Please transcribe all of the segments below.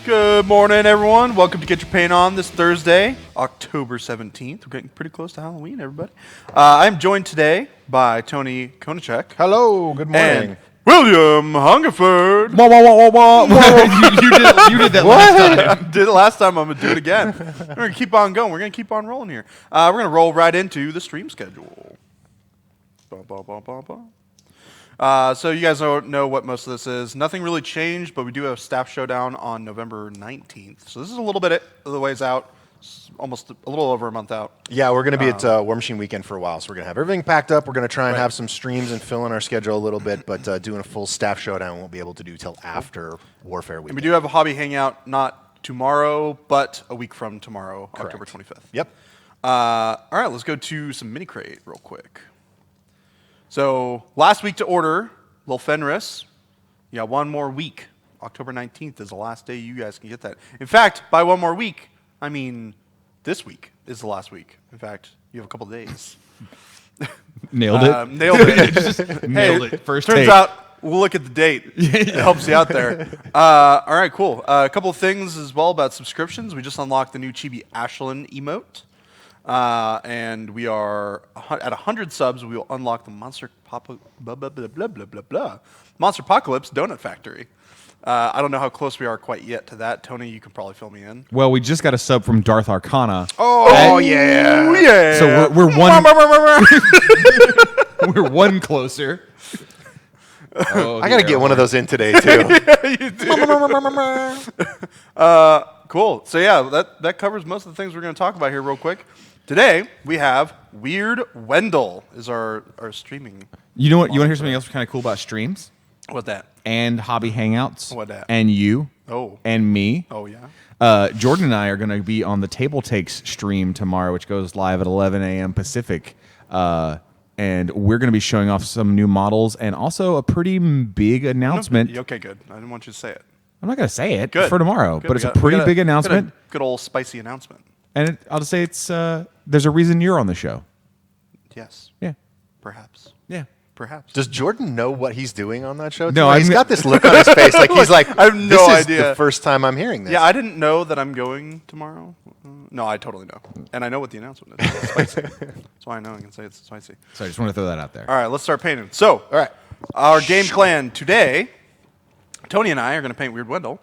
Good morning, everyone. Welcome to Get Your Paint On this Thursday, October 17th. We're getting pretty close to Halloween, everybody. I'm joined today by Tony Konachek. Hello, good morning. And William Hungerford. You did that last time. Did it last time. I'm going to do it again. We're going to keep on going. We're going to keep on rolling here. We're going to roll right into the stream schedule. So you guys don't know what most of this is. Nothing really changed, but we do have Staff Showdown on November 19th. So this is a little bit of the ways out, almost a little over a month out. Yeah, we're going to be at War Machine Weekend for a while, so we're going to have everything packed up. We're going to try and have some streams and fill in our schedule a little bit, but doing a full Staff Showdown we won't be able to do till after Warfare Weekend. And we do have a hobby hangout, not tomorrow, but a week from tomorrow, Correct. October 25th. Yep. All right, let's go to some mini crate real quick. So last week to order, Lil Fenris. You got one more week. October 19th is the last day you guys can get that. In fact, by one more week, I mean this week is the last week. In fact, you have a couple days. Nailed it. Nailed it. Nailed it. First turns take. out we'll look at the date. It helps you out there. All right, cool. A couple of things as well about subscriptions. We just unlocked the new Chibi Ashlyn emote. And we are at 100 subs. We will unlock the Monster Apocalypse Donut Factory. I don't know how close we are quite yet to that. Tony, you can probably fill me in. Well, we just got a sub from Darth Arcana. Oh, yeah. Yeah. So we're one. We're one closer. Oh, I got to get one of those in today, too. You do. Cool. So yeah, that covers most of the things we're going to talk about here real quick. Today we have Weird Wendell is our streaming. You know what? You want to hear something else kind of cool about streams What that? and hobby hangouts? What that? And you. Oh. And me. Oh yeah. Jordan and I are going to be on the Table Takes stream tomorrow, which goes live at 11 a.m. Pacific. And we're going to be showing off some new models and also a pretty big announcement. No, okay, good. I didn't want you to say it. I'm not going to say it Good. for tomorrow, Good. but it's a pretty big announcement. Good old spicy announcement. And I'll just say it's there's a reason you're on the show. Yes. Yeah. Perhaps. Yeah. Perhaps. Does Jordan know what he's doing on that show? No, tonight? He's got this look on his face like he's like, I have no this is idea. the first time I'm hearing this. Yeah, I didn't know that I'm going tomorrow. No, I totally know. And I know what the announcement is. It's spicy. That's why I know I can say it's spicy. So I just want to throw that out there. All right, let's start painting. So, All right. our game plan today, Tony and I are going to paint Weird Wendell.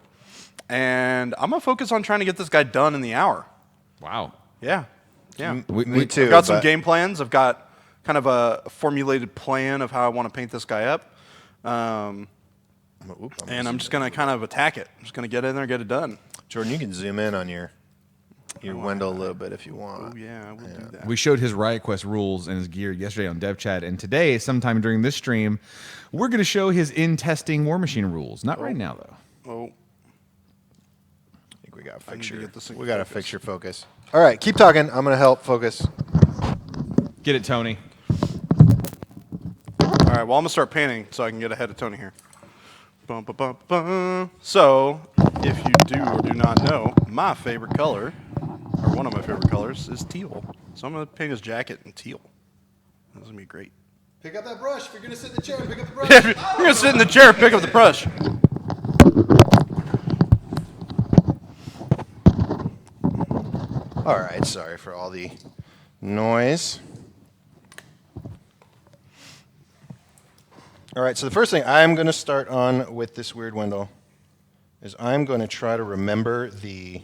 And I'm going to focus on trying to get this guy done in the hour. Wow. Yeah. Yeah. Me too. I've got some but- game plans. I've got kind of a formulated plan of how I want to paint this guy up. And I'm just going to kind of attack it. I'm just going to get in there and get it done. Jordan, you can zoom in on your Wendell a little bit if you want. Oh, yeah, we'll do that. We showed his Riot Quest rules and his gear yesterday on Dev Chat, and today, sometime during this stream, we're going to show his in-testing War Machine rules. Not right now, though. Oh, I think we got to I need fix to your, get this thing we got to focused. fix your focus. All right, keep talking. I'm going to help focus. Get it, Tony. all right, well, I'm going to start painting so I can get ahead of Tony here. Bum, bum, bum, bum. So, if you do or do not know, my favorite color, or one of my favorite colors, is teal. So I'm going to paint his jacket in teal. This is going to be great. Pick up that brush. If you're going to sit in the chair, pick up the brush. If you're going to sit in the chair, pick up the brush. All right, sorry for all the noise. All right, so the first thing I'm going to start on with this Weird Wendell is I'm going to try to remember the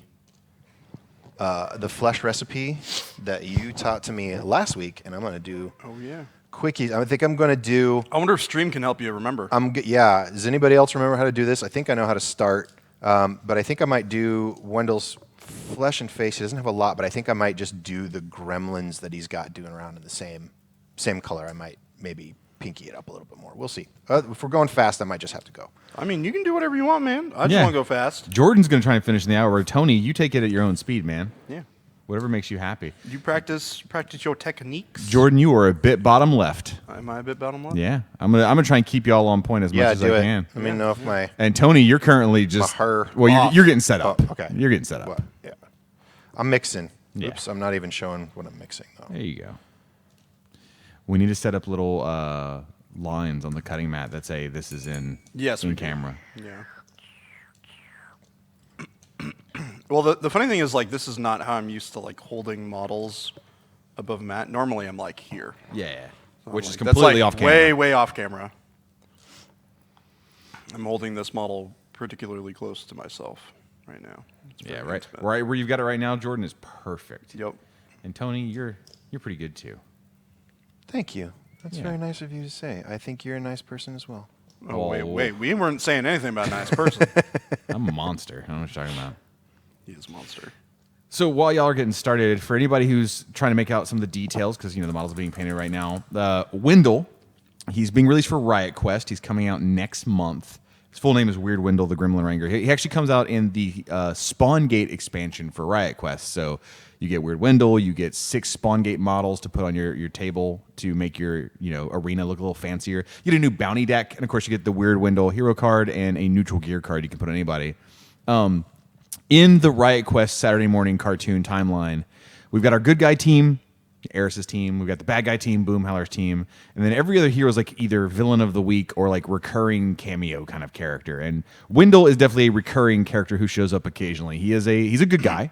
flesh recipe that you taught to me last week, and I'm going to do Oh, yeah. quickies. I think I'm going to do. I wonder if stream can help you remember. Yeah. Does anybody else remember how to do this? I think I know how to start, but I think I might do Wendell's flesh and face. He doesn't have a lot, but I think I might just do the gremlins that he's got doing around in the same color. I might maybe pinky it up a little bit more. We'll see. If we're going fast, I might just have to go. I mean, you can do whatever you want, man. I just Yeah. want to go fast. Jordan's going to try and finish in the hour. Tony, you take it at your own speed, man. Yeah. Whatever makes you happy. You practice your techniques. Jordan, you are a bit bottom left. Am I a bit bottom left? Yeah. I'm gonna try and keep you all on point as much as I do it. can. Let me know if my And Tony, you're currently just her well, off. you're getting set up. Oh, okay. You're getting set up. what? Yeah. I'm mixing. Yeah. Oops, I'm not even showing what I'm mixing though. There you go. We need to set up little lines on the cutting mat that say this is in Yes, we do. camera. Yeah. Well, the funny thing is, like, this is not how I'm used to, like, holding models above mat. Normally, I'm, like, here. Yeah. So Which I'm is like, completely that's, off like, camera. way off camera. I'm holding this model particularly close to myself right now. It's Yeah, very right. intimate. Right where you've got it right now, Jordan, is perfect. Yep. And Tony, you're pretty good too. Thank you. That's Yeah. very nice of you to say. I think you're a nice person as well. Oh, Oh. wait. We weren't saying anything about a nice person. I'm a monster. I don't know what you're talking about. He is a monster. So while y'all are getting started, for anybody who's trying to make out some of the details, because the models are being painted right now, Wendell, he's being released for Riot Quest. He's coming out next month. His full name is Weird Wendell, the Gremlin Ranger. He actually comes out in the Spawn Gate expansion for Riot Quest. So you get Weird Wendell, you get 6 Spawn Gate models to put on your table to make your arena look a little fancier. You get a new bounty deck, and of course you get the Weird Wendell hero card and a neutral gear card you can put on anybody. In the Riot Quest Saturday morning cartoon timeline, we've got our good guy team, Eris's team. We've got the bad guy team, Boomhowler's team, and then every other hero is like either villain of the week or like recurring cameo kind of character. And Wendell is definitely a recurring character who shows up occasionally. He's a good guy.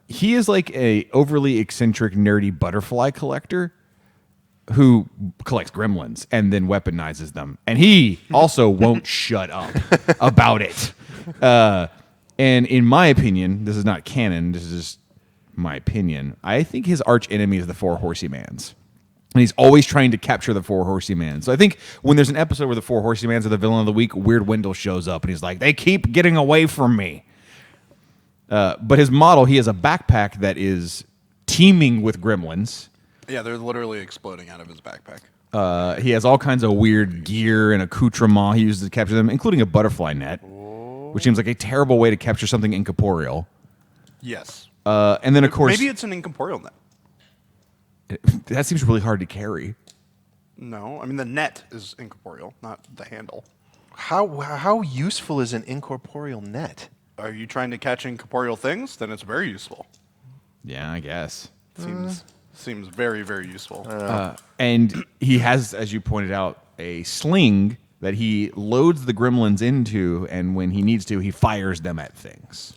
He is like a overly eccentric, nerdy butterfly collector who collects gremlins and then weaponizes them. And he also won't shut up about it. And in my opinion, this is not canon, this is just my opinion, I think his arch enemy is the Four Horseymans. And he's always trying to capture the Four Horseymans. So I think when there's an episode where the Four Horseymans are the villain of the week, Weird Wendell shows up and he's like, they keep getting away from me. But his model, he has a backpack that is teeming with gremlins. Yeah, they're literally exploding out of his backpack. He has all kinds of weird gear and accoutrement he uses to capture them, including a butterfly net, which seems like a terrible way to capture something incorporeal. Yes. And then, of course, Maybe it's an incorporeal net. that seems really hard to carry. No, I mean the net is incorporeal, not the handle. How useful is an incorporeal net? Are you trying to catch incorporeal things? Then it's very useful. Yeah, I guess. Seems very, very useful. And he has, as you pointed out, a sling that he loads the gremlins into, and when he needs to, he fires them at things.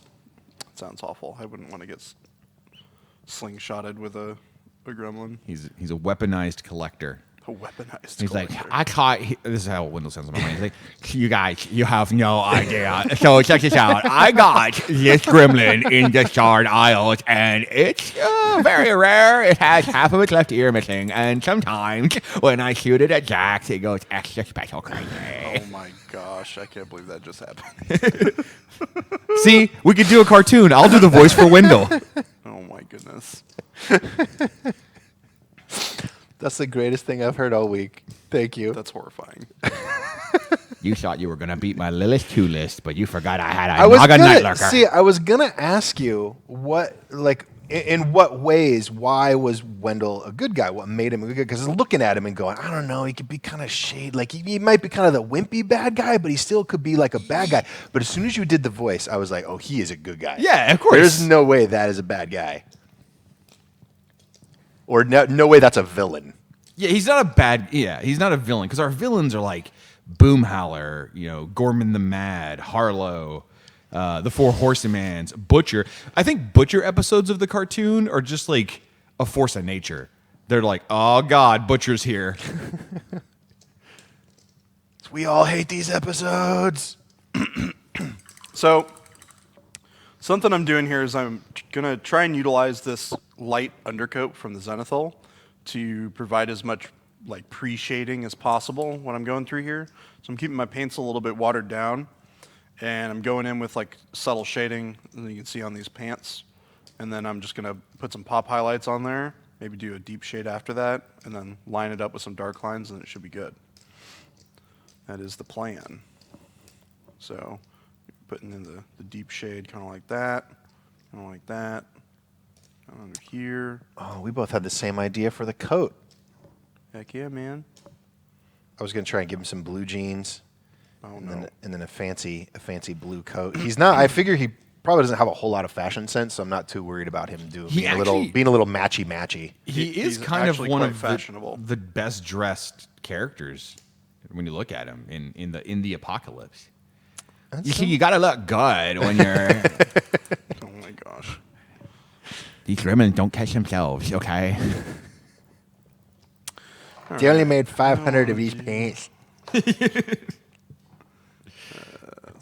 Sounds awful. I wouldn't want to get slingshotted with a gremlin. He's a weaponized collector. A weaponized He's like, collector. I caught. This is how Wendell sounds in my mind. He's like, you guys, you have no idea. So check this out. I got this gremlin in the shard aisles, and it's very rare. It has half of its left ear missing, and sometimes when I shoot it at Jax, it goes extra special crazy. Oh my gosh, I can't believe that just happened. See, we could do a cartoon. I'll do the voice for Wendell. Oh my goodness. That's the greatest thing I've heard all week. Thank you. That's horrifying. You thought you were gonna beat my Lilith 2 list, but you forgot I had I a was Naga gonna Nightlurker. see. I was gonna ask you what, like, in what ways, why was Wendell a good guy? What made him a good guy? Because looking at him and going, I don't know, he could be kind of shade. Like he might be kind of the wimpy bad guy, but he still could be like a bad guy. But as soon as you did the voice, I was like, oh, he is a good guy. Yeah, of course. There's no way that is a bad guy, or no way that's a villain. Yeah, he's not a bad. Yeah, he's not a villain because our villains are like Boomhowler, Gorman the Mad, Harlow, the Four Horsemans, Butcher. I think Butcher episodes of the cartoon are just like a force of nature. They're like, oh God, Butcher's here. We all hate these episodes. So, something I'm doing here is I'm going to try and utilize this light undercoat from the Zenithal to provide as much like pre-shading as possible when I'm going through here. So I'm keeping my paints a little bit watered down, and I'm going in with like subtle shading that you can see on these pants. And then I'm just going to put some pop highlights on there, maybe do a deep shade after that, and then line it up with some dark lines, and it should be good. That is the plan. So putting in the deep shade kind of like that, kind of like that, kind of under here. Oh, we both had the same idea for the coat. Heck yeah, man. I was gonna try and give him some blue jeans, Oh, and, no. then a fancy blue coat. He's not. I figure he probably doesn't have a whole lot of fashion sense, so I'm not too worried about him being a little matchy. He is He's kind of actually one quite of fashionable. the best dressed characters when you look at him in the apocalypse. You gotta look good when you're. Oh my gosh. These gremlins don't catch themselves, okay? They only made 500 of these paints.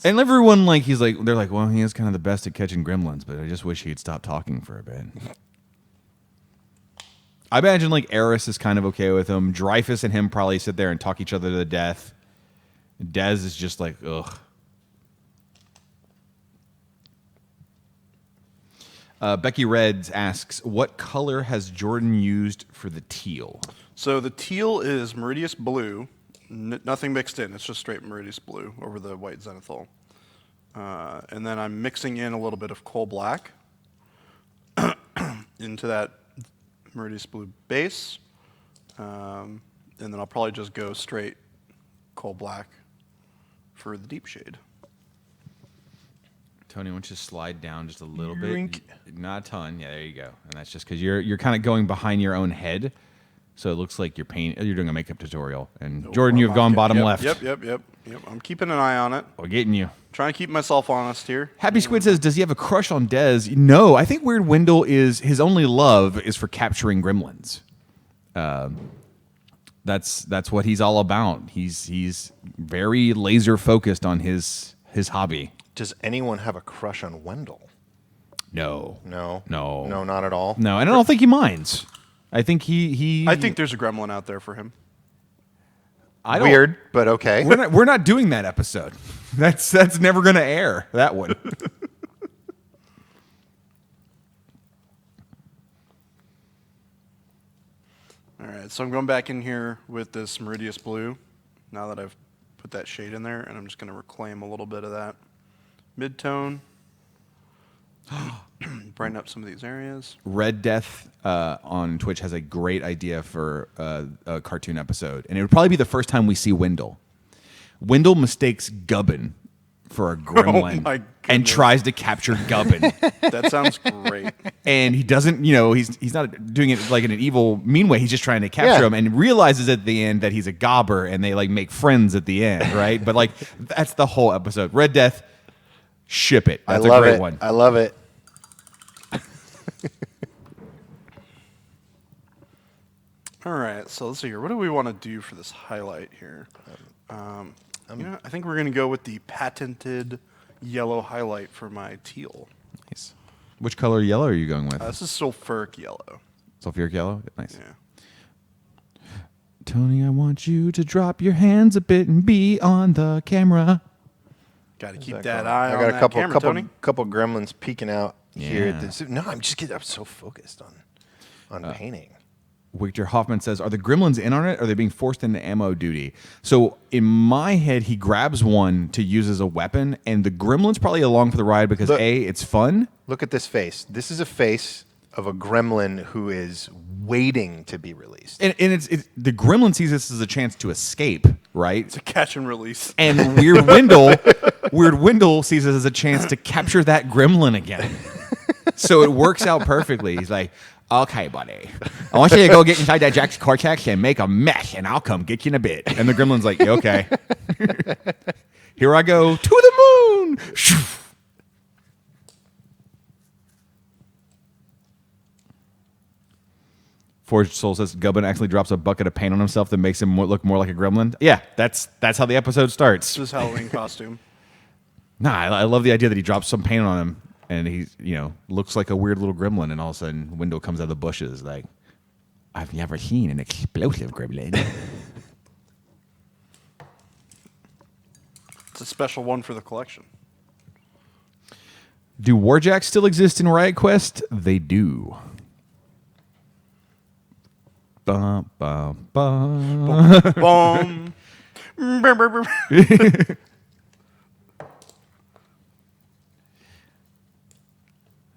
And everyone they're like, well, he is kind of the best at catching gremlins, but I just wish he'd stop talking for a bit. I imagine like Eris is kind of okay with him. Dreyfus and him probably sit there and talk each other to death. Dez is just like, ugh. Becky Reds asks, what color has Jordan used for the teal? So the teal is Meridius blue, nothing mixed in. It's just straight Meridius blue over the white zenithal. And then I'm mixing in a little bit of coal black into that Meridius blue base. And then I'll probably just go straight coal black for the deep shade. Tony, why don't you slide down just a little bit? Not a ton. Yeah, there you go. And that's just because you're kind of going behind your own head. So it looks like you're doing a makeup tutorial. And Jordan, you've gone bottom left. Yep. I'm keeping an eye on it. We're getting you. Trying to keep myself honest here. Happy Squid says, does he have a crush on Dez? No, I think Weird Wendell is his only love is for capturing gremlins. That's what he's all about. He's very laser focused on his hobby. Does anyone have a crush on Wendell? No, not at all. No, and I don't think he minds. I think he. I think there's a gremlin out there for him. Weird, but okay. We're not doing that episode. That's never going to air. That one. All right, so I'm going back in here with this Meridius blue. Now that I've put that shade in there, and I'm just going to reclaim a little bit of that mid-tone. Brighten up some of these areas. Red Death on Twitch has a great idea for a cartoon episode, and it would probably be the first time we see Wendell. Wendell mistakes Gubbin for a gremlin my and tries to capture Gubbin. That sounds great. And he doesn't, he's not doing it like in an evil, mean way. He's just trying to capture him and realizes at the end that he's a gobber, and they like make friends at the end, right? But like that's the whole episode. Red Death, ship it. That's a great one. I love it. All right, so let's see here. What do we want to do for this highlight here? I think we're going to go with the patented yellow highlight for my teal. Nice. Which color yellow are you going with? This is sulfuric yellow. Sulfuric yellow? Nice. Yeah. Tony, I want you to drop your hands a bit and be on the camera. Got to keep that eye on I got that a camera, Tony. couple gremlins peeking out here. Yeah. No, I'm so focused on painting. Victor Hoffman says, are the gremlins in on it, or are they being forced into ammo duty? So in my head, he grabs one to use as a weapon, and the gremlin's probably along for the ride because it's fun. Look at this face. This is a face of a gremlin who is waiting to be released. And it's the gremlin sees this as a chance to escape, right? It's a catch and release. And Weird Wendell sees it as a chance to capture that gremlin again. So it works out perfectly. He's like, okay, buddy, I want you to go get inside that Jack's cortex and make a mess, and I'll come get you in a bit. And the gremlin's like, okay. Here I go to the moon. Forged Soul says Gubbin actually drops a bucket of paint on himself that makes him look more like a gremlin. Yeah, that's how the episode starts. It's his Halloween costume. Nah, I love the idea that he drops some paint on him and he, looks like a weird little gremlin, and all of a sudden Wendell comes out of the bushes like, I've never seen an explosive gremlin. It's a special one for the collection. Do warjacks still exist in Riot Quest? They do. Bum, bum, bum. Boom.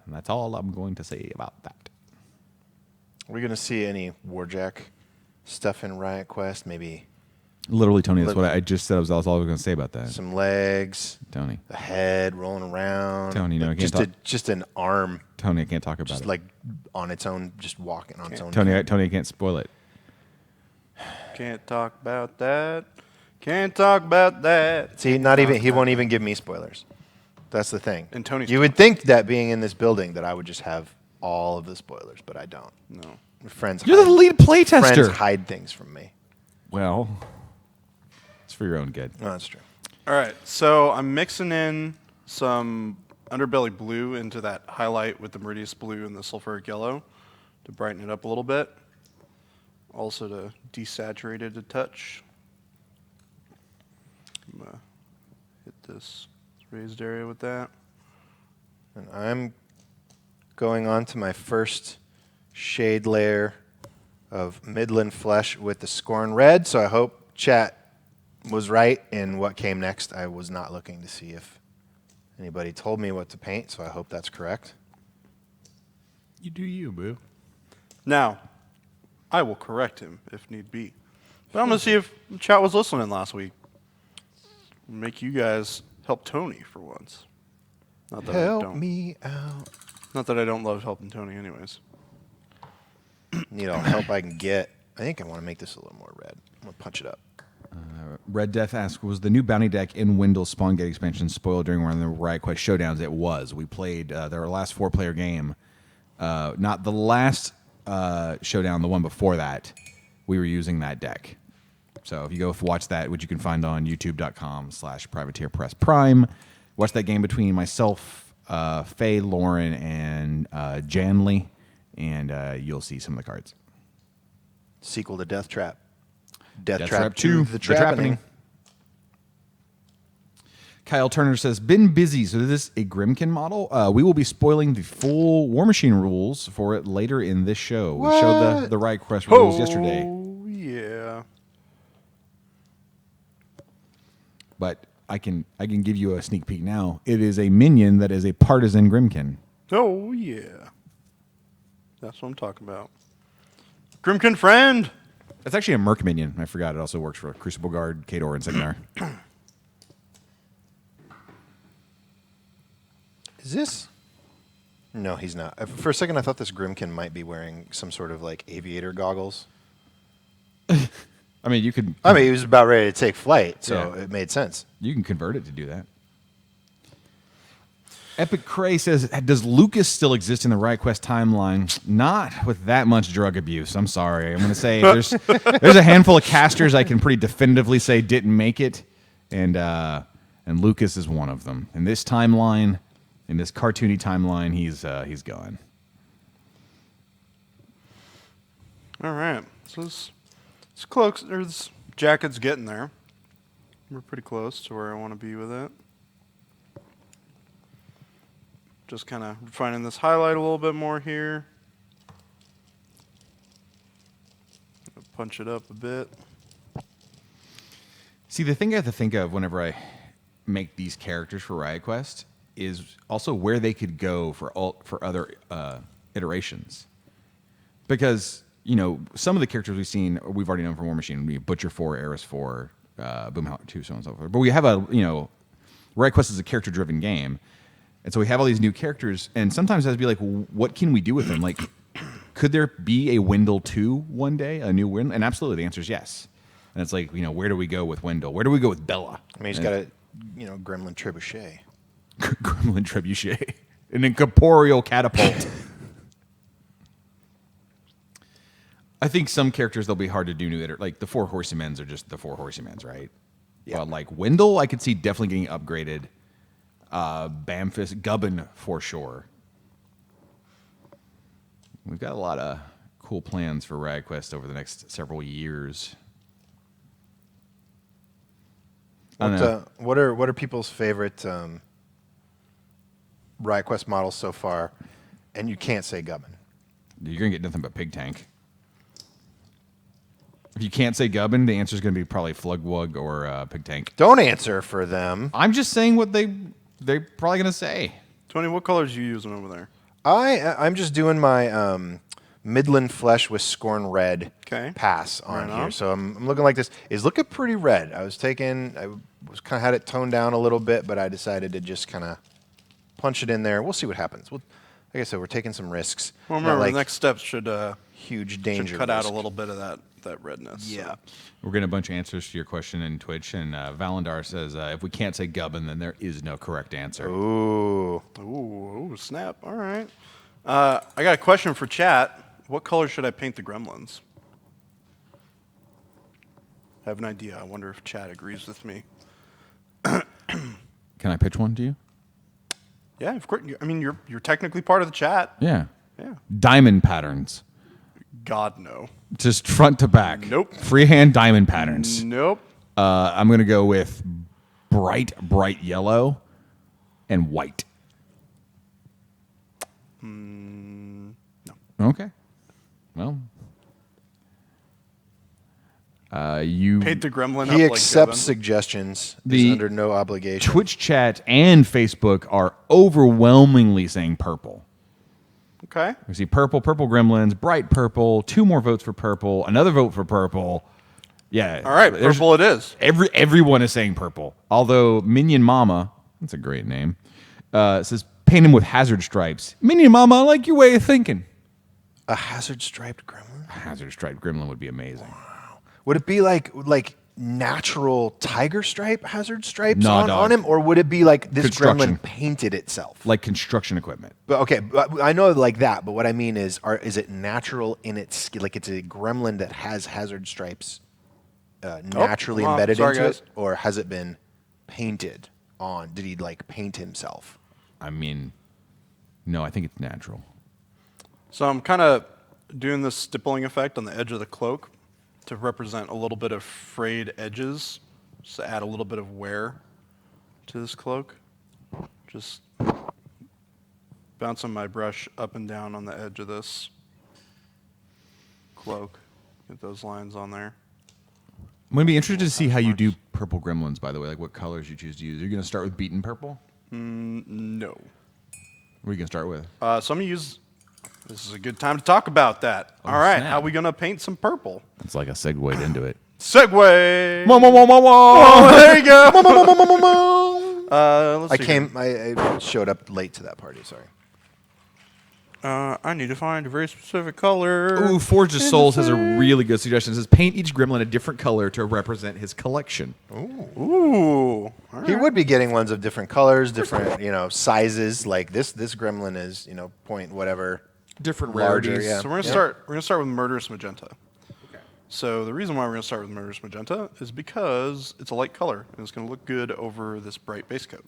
And that's all I'm going to say about that. Are we going to see any warjack stuff in Riot Quest? Maybe Literally, Tony, that's what I just said. That's all I was going to say about that. some legs, Tony. a head rolling around. Tony, no, I can't just an arm, Tony, I can't talk about just it. like on its own, just walking on its own. Tony, I can't spoil it. Can't talk about that. Can't talk about that. See, not even he won't even give me spoilers. That's the thing. And Tony's you would think that being in this building that I would just have all of the spoilers, but I don't. No. Friends You're the lead playtester. Friends hide things from me. Well, it's for your own good. No, that's true. All right, so I'm mixing in some underbelly blue into that highlight with the Meridius blue and the sulfuric yellow to brighten it up a little bit. Also to desaturate it a touch. I'm gonna hit this raised area with that. And I'm going on to my first shade layer of Midland Flesh with the Scorn Red, so I hope chat was right in what came next. I was not looking to see if anybody told me what to paint, so I hope that's correct. You do you, boo. Now, I will correct him if need be. But I'm going to see if chat was listening last week. Make you guys help Tony for once. Not that I Help don't. me out. Not that I don't love helping Tony anyways. Need all the help I can get. I think I want to make this a little more red. I'm going to punch it up. Red Death asks, was the new bounty deck in Wendell's Spawn Gate expansion spoiled during one of the Riot Quest showdowns? It was. We played their last 4-player game. Not the last showdown, the one before that. We were using that deck. So if you go watch that, which you can find on youtube.com/privateerpressprime, watch that game between myself, Faye, Lauren, and Janley, and you'll see some of the cards. Sequel to Death Trap. Death Trap Trap 2, 2, The Trappening. Kyle Turner says, been busy, so is this a Grimkin model? We will be spoiling the full War Machine rules for it later in this show. We showed the Riot Quest rules yesterday. Oh, yeah. But I can give you a sneak peek now. It is a minion that is a partisan Grimkin. Oh, yeah. That's what I'm talking about. Grimkin friend! It's actually a Merc minion. I forgot it also works for Crucible Guard, Khador, and Signar. Is this? No, he's not. For a second, I thought this Grimkin might be wearing some sort of like aviator goggles. I mean, you could. I mean, he was about ready to take flight, so Yeah. it made sense. You can convert it to do that. Epic Cray says, does Lucas still exist in the Riot Quest timeline? Not with that much drug abuse. I'm sorry. I'm going to say there's a handful of casters I can pretty definitively say didn't make it, and Lucas is one of them. In this timeline, in this cartoony timeline, he's gone. All right. So this cloak, or this jacket's getting there. We're pretty close to where I want to be with it. Just kind of refining this highlight a little bit more here. Punch it up a bit. See, the thing I have to think of whenever I make these characters for Riot Quest is also where they could go for other iterations. Because, you know, some of the characters we've seen, we've already known from War Machine. We Butcher 4, Eris 4, Boomhauer 2, so on and so forth. But we have Riot Quest is a character-driven game. And so we have all these new characters, and sometimes I have to be like, what can we do with them? Like, could there be a Wendell 2 one day, a new Wendell? And absolutely, the answer is yes. And it's like, where do we go with Wendell? Where do we go with Bella? I mean, he's got a, Gremlin Trebuchet. Gremlin Trebuchet. An incorporeal catapult. I think some characters, they'll be hard to do new. Like, the 4 Horsemen's are just the 4 Horsemen's, right? Yeah. But, like, Wendell, I could see definitely getting upgraded. Bamfist, Gubbin for sure. We've got a lot of cool plans for Riot Quest over the next several years. What are people's favorite Riot Quest models so far? And you can't say Gubbin. You're gonna get nothing but Pig Tank. If you can't say Gubbin, the answer is gonna be probably Flugwug or Pig Tank. Don't answer for them. I'm just saying what they're probably gonna say. Tony, what colors are you using over there? I'm just doing my Midland Flesh with Scorn Red pass on here. So I'm looking like this. It's looking pretty red. I was kind of had it toned down a little bit, but I decided to just kind of punch it in there. We'll see what happens. like I said, we're taking some risks. Well, Not remember, like the next steps should huge danger. cut out a risk. little bit of that redness. Yeah. So. We're getting a bunch of answers to your question in Twitch, and Valandar says if we can't say gubbin, then there is no correct answer. Ooh. Ooh, snap. All right. I got a question for chat. What color should I paint the gremlins? I have an idea. I wonder if chat agrees with me. Can I pitch one to you? Yeah, of course. I mean, you're technically part of the chat. Yeah. Yeah. Diamond patterns. God, no. Just front to back. Nope. Freehand diamond patterns. Nope. I'm going to go with bright yellow and white. No. Okay. Well, you Paint the gremlin up He like accepts Devin. suggestions. The He's under no obligation. Twitch chat and Facebook are overwhelmingly saying purple. Okay. We see purple gremlins, bright purple, 2 more votes for purple, another vote for purple. Yeah. All right. there's- Purple it is. Everyone is saying purple. Although Minion Mama, that's a great name, says paint him with hazard stripes. Minion Mama, I like your way of thinking. A hazard striped gremlin? A hazard striped gremlin would be amazing. Would it be like natural tiger stripe hazard stripes No, on dog. him, or would it be like this Construction. gremlin painted itself? Like construction equipment. But okay, but I know like that. But what I mean is it natural in its skin? Like it's a gremlin that has hazard stripes naturally hold on. embedded Sorry, into guys. it, or has it been painted on? Did he like paint himself? I mean, no, I think it's natural. So I'm kind of doing this stippling effect on the edge of the cloak to represent a little bit of frayed edges, just to add a little bit of wear to this cloak. Just bouncing my brush up and down on the edge of this cloak. Get those lines on there. I'm going to be interested to see how you do purple gremlins, by the way, like what colors you choose to use. Are you going to start with beaten purple? No. What are you going to start with? So I'm going to use... This is a good time to talk about that. Oh, All right, snap. how are we going to paint some purple? It's like a segue into it. Segway! Whoa, whoa, whoa, whoa, Oh, whoa! there you go. Let's see here. I showed up late to that party. Sorry. I need to find a very specific color. Ooh, Forge of Souls has a really good suggestion. It says paint each gremlin a different color to represent his collection. Ooh. All He right. would be getting ones of different colors, different sizes. Like this gremlin is point whatever. Different Larger, rarities. yeah. So we're gonna start with murderous magenta. Okay. So the reason why we're gonna start with murderous magenta is because it's a light color and it's gonna look good over this bright base coat.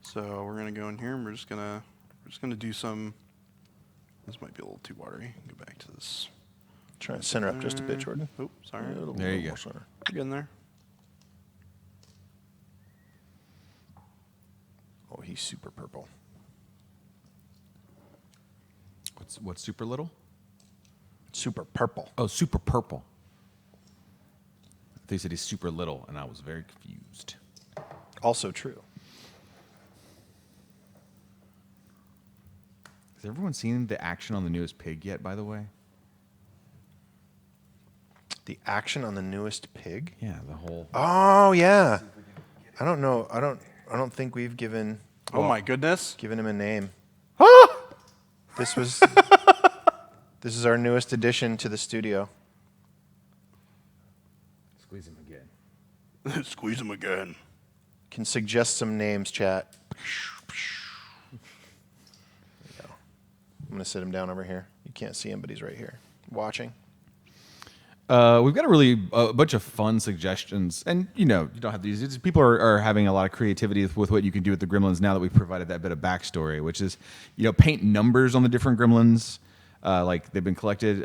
So we're gonna go in here and we're just gonna do some. This might be a little too watery. Go back to this. Try to center up just a bit, Jordan. Oh, sorry. There you go. Get in there. Oh, he's super purple. What's super little? Super purple. Oh, super purple. They said he's super little, and I was very confused. Also true. Has everyone seen the action on the newest pig yet, by the way? The action on the newest pig. Yeah, the whole... Oh yeah. I don't know. I don't think we've given Oh my goodness. him a name. This is our newest addition to the studio. Squeeze him again. Squeeze him again. Can suggest some names, chat. There you go. I'm gonna sit him down over here. You can't see him, but he's right here, watching. We've got a bunch of fun suggestions, and you don't have these. People are having a lot of creativity with what you can do with the gremlins now that we've provided that bit of backstory, which is paint numbers on the different gremlins, like they've been collected.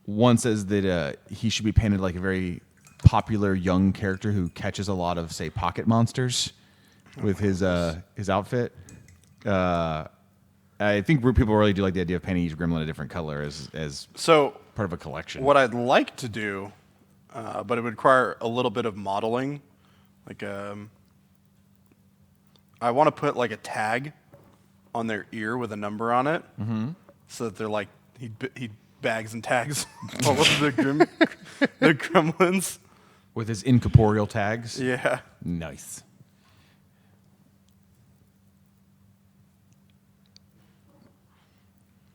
One says that he should be painted like a very popular young character who catches a lot of, say, pocket monsters with his outfit. I think people really do like the idea of painting each gremlin a different color as So part of a collection. what I'd like to do, but it would require a little bit of modeling. Like, I want to put like a tag on their ear with a number on it, so that they're like he bags and tags all of the gremlins. With his incorporeal tags. Yeah. Nice.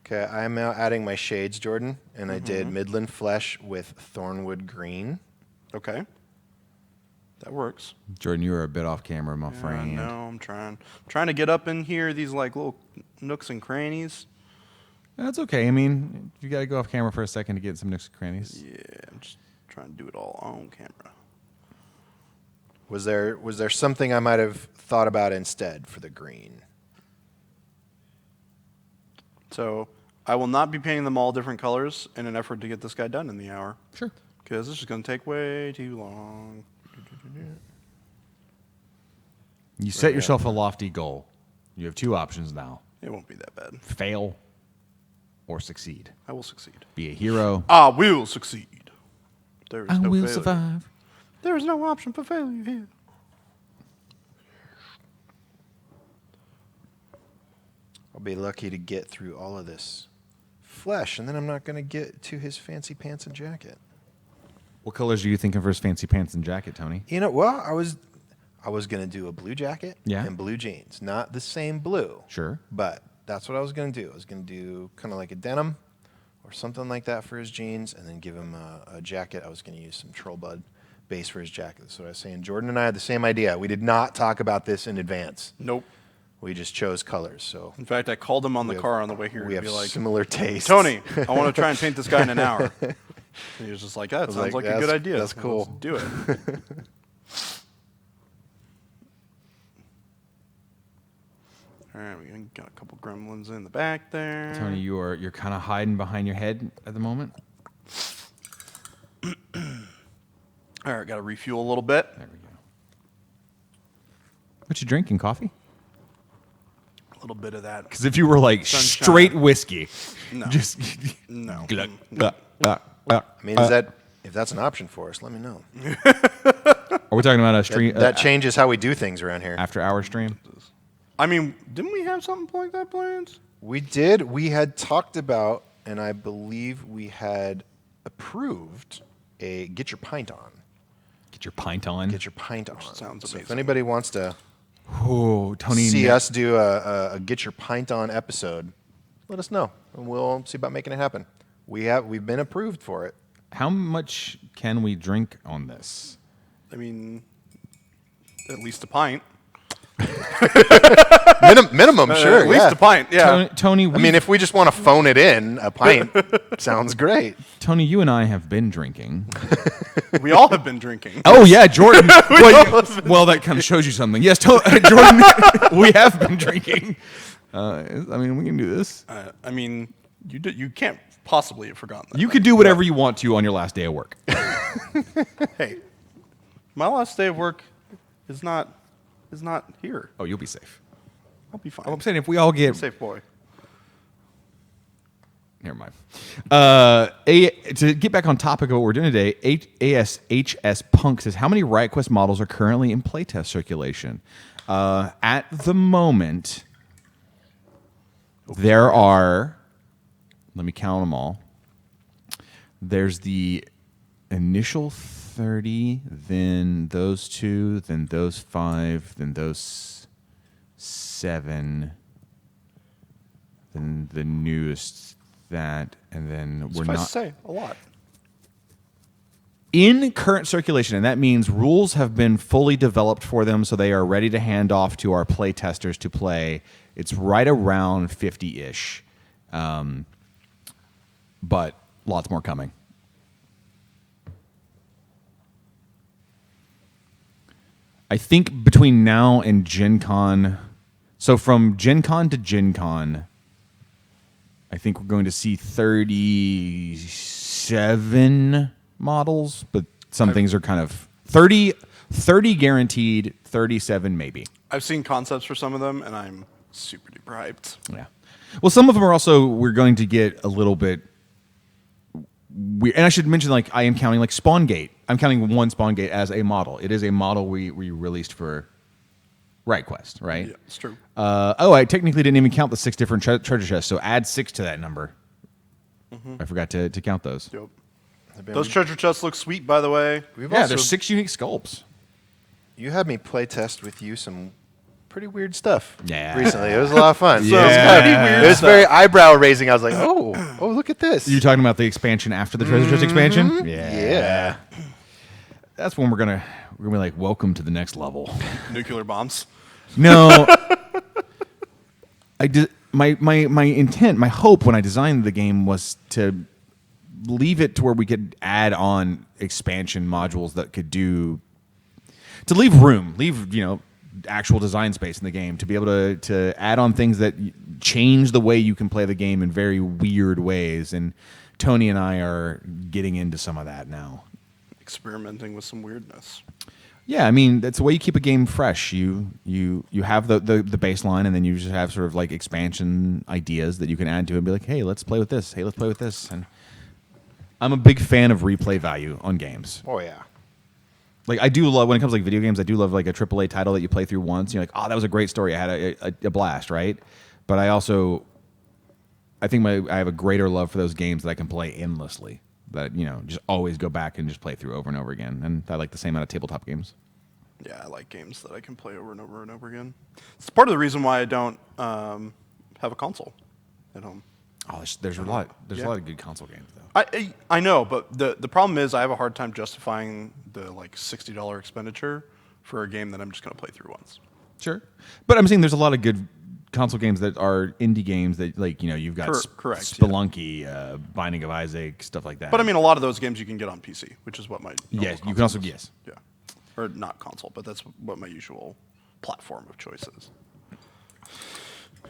Okay, I'm now adding my shades, Jordan, and I did Midland Flesh with Thornwood Green. Okay. That works. Jordan, you are a bit off camera, my I friend. know, I'm trying to get up in here, these like little nooks and crannies. That's okay. I mean, you got to go off camera for a second to get some nooks and crannies. Yeah, I'm just trying to do it all on camera. Was there something I might have thought about instead for the green? So I will not be painting them all different colors in an effort to get this guy done in the hour. Sure. Because this is going to take way too long. You set yourself a lofty goal. You have two options now: It won't be that bad. fail or succeed. I will succeed. Be a hero. I will succeed. There is I no will failure. survive. There is no option for failure here. I'll be lucky to get through all of this flesh, and then I'm not going to get to his fancy pants and jacket. What colors are you thinking for his fancy pants and jacket, Tony? You know, well, I was going to do a blue jacket Yeah. and blue jeans. Not the same blue. Sure. But that's what I was going to do. I was going to do kind of like a denim or something like that for his jeans, and then give him a jacket. I was going to use some Troll Bud base for his jacket. That's what I was saying. Jordan and I had the same idea. We did not talk about this in advance. Nope. We just chose colors. So In fact, I called him on the car on the way here we to have be like, similar tastes. Tony, I want to try and paint this guy in an hour. And he was just like, that was sounds like, like a good that's- idea. that's cool. Let's do it. All right, we got a couple gremlins in the back there. Tony, you're kind of hiding behind your head at the moment. All right, got to refuel a little bit. There we go. What you drinking? Coffee? A little bit of that. Because if you were like Sunshine. straight whiskey, No. just No. glug, No. glug, glug, glug. I mean, if that's an option for us, let me know. Are we talking about a stream? That changes how we do things around here. after hour stream? I mean, didn't we have something like that planned? We did. We had talked about, and I believe we had approved a get your pint on. Get your pint on. Get your pint on. sounds So if amazing. anybody wants to Oh, Tony. see us do a get your pint on episode, let us know, and we'll see about making it happen. We've been approved for it. How much can we drink on this? I mean, at least a pint. Minimum, sure. At least yeah. a pint, yeah. Tony, I mean, if we just want to phone it in, a pint sounds great. Tony, you and I have been drinking. We all have been drinking. Oh yeah, Jordan. well, that kind of shows you something. Yes, Jordan, we have been drinking. I mean, we can do this. I mean, you can't possibly have forgotten that. You could do whatever you want to on your last day of work. Hey, my last day of work is not here. Oh, you'll be safe. I'll be fine. I'm saying if we all get Safe boy. Never mind. To get back on topic of what we're doing today, ASHS Punk says, how many Riot Quest models are currently in playtest circulation? At the moment, there are, let me count them all. There's the initial 30, then those 2, then those 5, then those 7, then the newest that, and then we're Suffice not to say, a lot. in current circulation, and that means rules have been fully developed for them, so they are ready to hand off to our play testers to play. It's right around 50-ish, but lots more coming. I think between now and Gen Con, so from Gen Con to Gen Con, I think we're going to see 37 models, but some things are kind of 30 guaranteed, 37 maybe. I've seen concepts for some of them, and I'm super duper hyped. Yeah. Well, some of them are also, we're going to get a little bit weird. And I should mention, like, I am counting, like, Spawn Gate. I'm counting one Spawn Gate as a model. It is a model we released for Riot Quest, right? Yeah, it's true. I technically didn't even count the 6 different treasure chests, so add 6 to that number. I forgot to count those. Yep. Those treasure chests look sweet, by the way. We've Yeah, also, there's 6 unique sculpts. you had me play test with you some pretty weird stuff. Yeah. Recently, it was a lot of fun. Yeah. It was very eyebrow raising. I was like, oh, look at this. You're talking about the expansion after the Treasure Chest expansion? Yeah. That's when we're gonna be like, welcome to the next level. Nuclear bombs. No. My intent, my hope when I designed the game was to leave it to where we could add on expansion modules that could do to leave room, actual design space in the game to be able to add on things that change the way you can play the game in very weird ways. And Tony and I are getting into some of that now. Experimenting with some weirdness. Yeah, I mean that's the way you keep a game fresh. You have the baseline, and then you just have sort of like expansion ideas that you can add to it and be like, hey, let's play with this. Hey, let's play with this. And I'm a big fan of replay value on games. Oh yeah. Like I do love when it comes to like video games. I do love like a AAA title that you play through once. And you're like, oh, that was a great story. I had a blast, right? But I think I have a greater love for those games that I can play endlessly. That just always go back and just play through over and over again. And I like the same out of tabletop games. Yeah, I like games that I can play over and over and over again. It's part of the reason why I don't have a console at home. Oh, there's a lot. There's a lot of good console games though. I know, but the problem is I have a hard time justifying the like $60 expenditure for a game that I'm just going to play through once. Sure, but I'm saying there's a lot of good console games that are indie games that you've got Correct, Spelunky, Binding of Isaac, stuff like that. But I mean, a lot of those games you can get on PC, which is what my yes, normal you can also console yes. is. Yeah, or not console, but that's what my usual platform of choice is.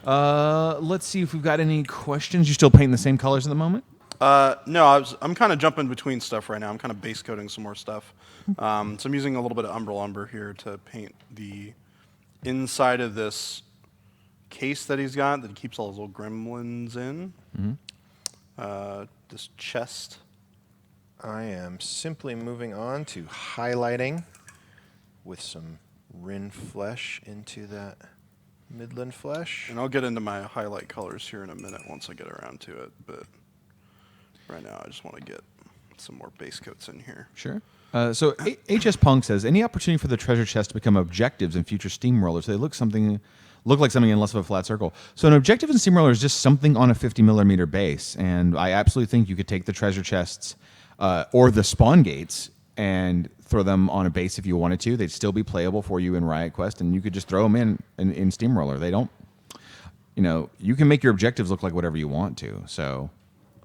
Let's see if we've got any questions. You still painting the same colors at the moment? No, I'm kind of jumping between stuff right now. I'm kind of base coating some more stuff. So I'm using a little bit of umber here to paint the inside of this case that he's got that he keeps all his little gremlins in. This chest. I am simply moving on to highlighting with some Rin flesh into that Midland flesh. And I'll get into my highlight colors here in a minute once I get around to it. But right now I just want to get some more base coats in here. Sure. So HS Punk says, any opportunity for the treasure chest to become objectives in future steamrollers? So they look like something in less of a flat circle. So an objective in steamroller is just something on a 50 millimeter base, and I absolutely think you could take the treasure chests or the spawn gates and throw them on a base if you wanted to. They'd still be playable for you in Riot Quest, and you could just throw them in steamroller. They don't, you can make your objectives look like whatever you want to. So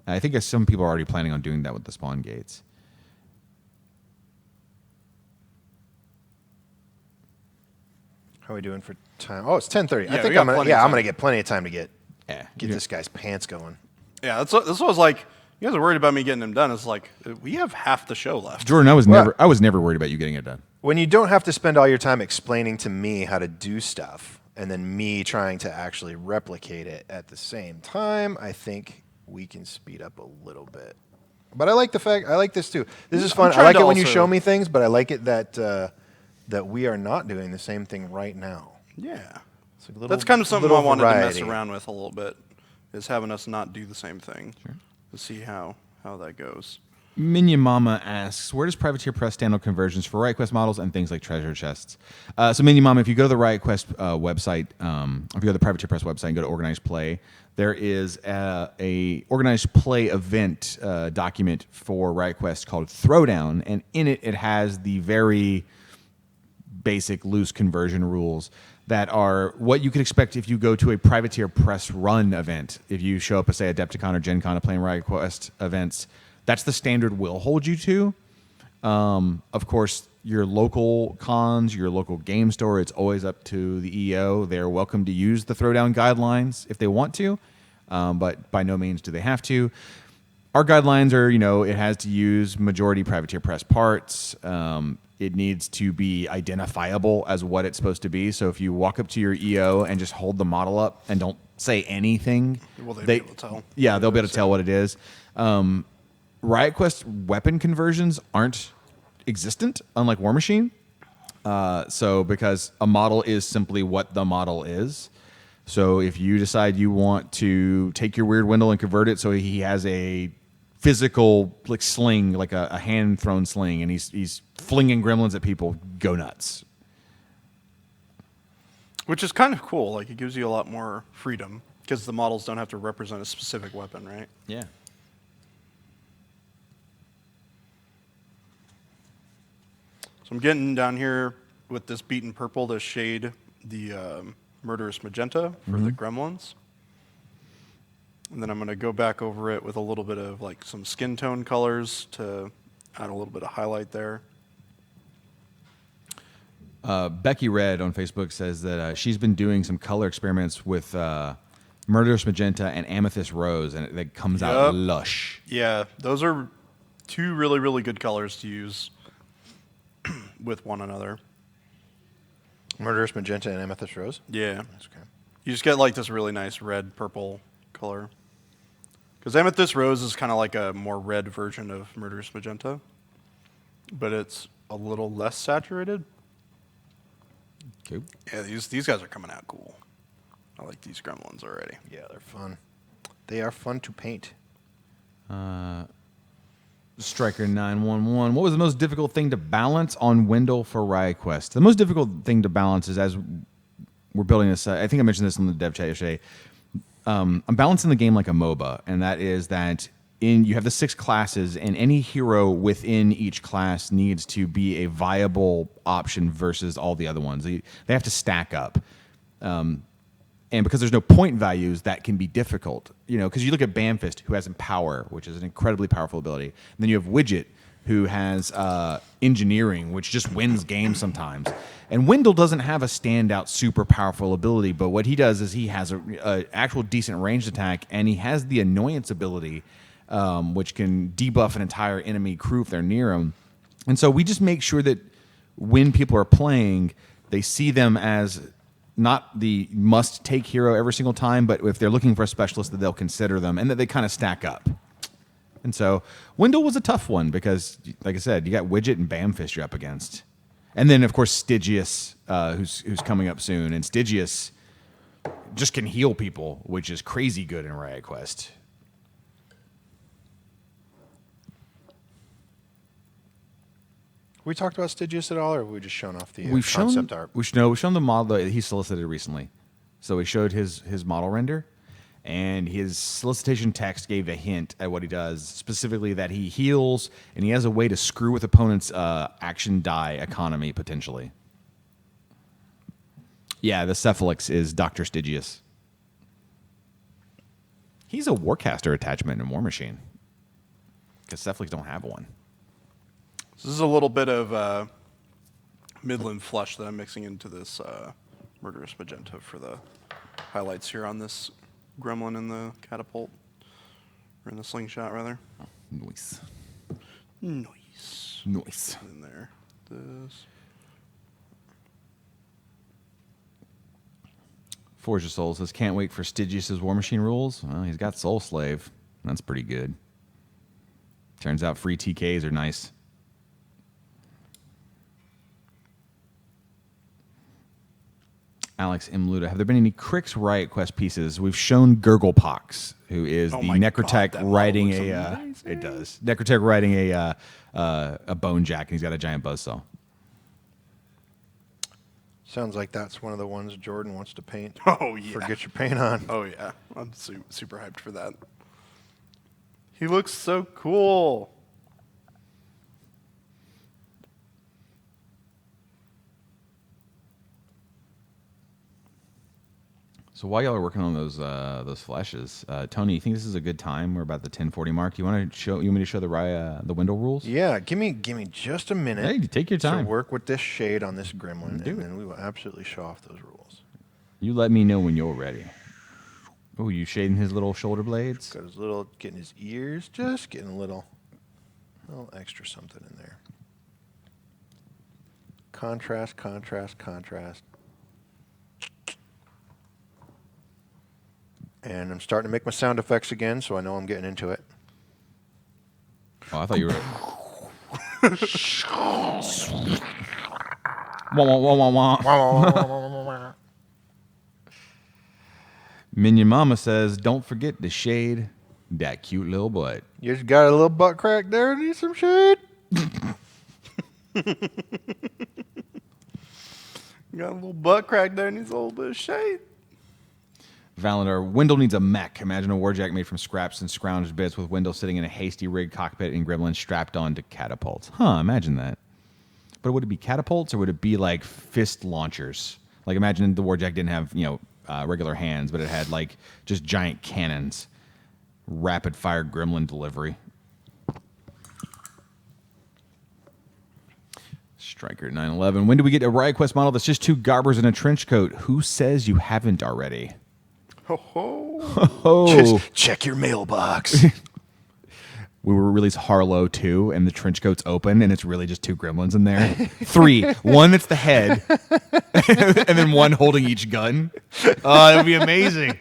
I think some people are already planning on doing that with the spawn gates. How are we doing for time? Oh, it's 10:30. Yeah, I we think got I'm plenty of time. gonna get plenty of time to get Yeah. this guy's pants going. Yeah, that's what I was like. You guys are worried about me getting him done. It's like we have half the show left. Jordan, I was never worried about you getting it done. When you don't have to spend all your time explaining to me how to do stuff, and then me trying to actually replicate it at the same time, I think we can speed up a little bit. But I like this too. This is fun. I like it when you show me things, but I like it that we are not doing the same thing right now. Yeah. It's a little, That's kind of something I little wanted variety. to mess around with a little bit, is having us not do the same thing. Sure. To see how that goes. Minion Mama asks, where does Privateer Press stand on conversions for Riot Quest models and things like treasure chests? So Minion Mama, if you go to the Riot Quest website, if you go to the Privateer Press website and go to Organized Play, there is a Organized Play event document for Riot Quest called Throwdown, and in it has the very basic loose conversion rules that are what you could expect if you go to a Privateer Press run event. If you show up at, say, Adepticon or Gen Con to playing Riot Quest events, that's the standard we'll hold you to. Of course, your local cons, your local game store, it's always up to the EO. They're welcome to use the Throwdown guidelines if they want to, but by no means do they have to. Our guidelines are, it has to use majority Privateer Press parts. It needs to be identifiable as what it's supposed to be. So if you walk up to your EO and just hold the model up and don't say anything, Will they be able to tell? Yeah, they'll be able to tell what it is. Riot Quest weapon conversions aren't existent, unlike War Machine. So because a model is simply what the model is. So if you decide you want to take your weird Wendell and convert it so he has a physical like sling, like a hand thrown sling, and he's flinging gremlins at people, go nuts. Which is kind of cool. Like, it gives you a lot more freedom because the models don't have to represent a specific weapon, right? Yeah. So I'm getting down here with this beaten purple to shade the murderous magenta for the gremlins. And then I'm going to go back over it with a little bit of like some skin tone colors to add a little bit of highlight there. Becky Red on Facebook says that she's been doing some color experiments with murderous magenta and amethyst rose, and it comes out lush. Yeah, those are two really, really good colors to use with one another. Murderous magenta and amethyst rose. Yeah. That's okay. You just get like this really nice red purple color. Because amethyst rose is kind of like a more red version of murderous magenta, but it's a little less saturated. Cool. Yeah, these guys are coming out cool. I like these gremlins already. Yeah, they're fun. They are fun to paint. Striker 911. What was the most difficult thing to balance on Wendell for Riot Quest? The most difficult thing to balance is as we're building this. I think I mentioned this in the dev chat yesterday. I'm balancing the game like a MOBA, and that is that you have the 6 classes, and any hero within each class needs to be a viable option versus all the other ones. They have to stack up. And because there's no point values, that can be difficult. Because you look at Bamfist, who has Empower, which is an incredibly powerful ability. And then you have Widget, who has Engineering, which just wins games sometimes. And Wendell doesn't have a standout super powerful ability, but what he does is he has a actual decent ranged attack, and he has the Annoyance ability, which can debuff an entire enemy crew if they're near him. And so we just make sure that when people are playing, they see them as not the must-take hero every single time, but if they're looking for a specialist, that they'll consider them, and that they kind of stack up. And so Wendell was a tough one because, like I said, you got Widget and Bamfist you're up against. And then, of course, Stygius, who's coming up soon. And Stygius just can heal people, which is crazy good in Riot Quest. We talked about Stygius at all, or have we just shown off the We've concept art? We've shown the model that he solicited recently. So we showed his model render, and his solicitation text gave a hint at what he does, specifically that he heals, and he has a way to screw with opponents' action die economy, potentially. Yeah, the Cephalix is Dr. Stygius. He's a Warcaster attachment in War Machine, because Cephalix don't have one. This is a little bit of Midland flush that I'm mixing into this murderous magenta for the highlights here on this gremlin in the catapult, or in the slingshot rather. Nice. Nice. Nice. In there. This. Forge of Souls says, can't wait for Stygius' War Machine rules. Well, he's got Soul Slave. That's pretty good. Turns out free TKs are nice. Alex M. Luda, have there been any Crix Riot Quest pieces? We've shown Gurglepox, who is the Necrotech riding a. It does. Necrotech riding a bone jack, and he's got a giant buzzsaw. Sounds like that's one of the ones Jordan wants to paint. Oh, yeah. Forget your paint on. Oh, yeah. I'm super hyped for that. He looks so cool. So while y'all are working on those flashes, Tony, you think this is a good time? We're about the 10:40 mark. You want me to show the Wendell rules? Yeah, give me just a minute. Hey, take your time. To work with this shade on this gremlin, Do and it. then we will absolutely show off those rules. You let me know when you're ready. Oh, you shading his little shoulder blades? Got his little, getting his ears, just getting a little extra something in there. Contrast, contrast, contrast. And I'm starting to make my sound effects again, so I know I'm getting into it. Oh, I thought you were. Wah, wah, wah, wah, wah. Minion Mama says, don't forget to shade that cute little butt. You just got a little butt crack there, need some shade? Got a little butt crack there, needs a little bit of shade. Valendar, Wendell needs a mech. Imagine a warjack made from scraps and scrounged bits with Wendell sitting in a hasty rigged cockpit and Gremlin strapped on to catapults. Imagine that. But would it be catapults or would it be like fist launchers? Like imagine the warjack didn't have, regular hands, but it had like just giant cannons. Rapid fire Gremlin delivery. Striker 911. When do we get a Riot Quest model that's just 2 garbers in a trench coat? Who says you haven't already? Ho ho. Just check your mailbox. We will release Harlow 2, and the trench coat's open, and it's really just 2 gremlins in there. 3. One that's the head, and then one holding each gun. Oh, that would be amazing.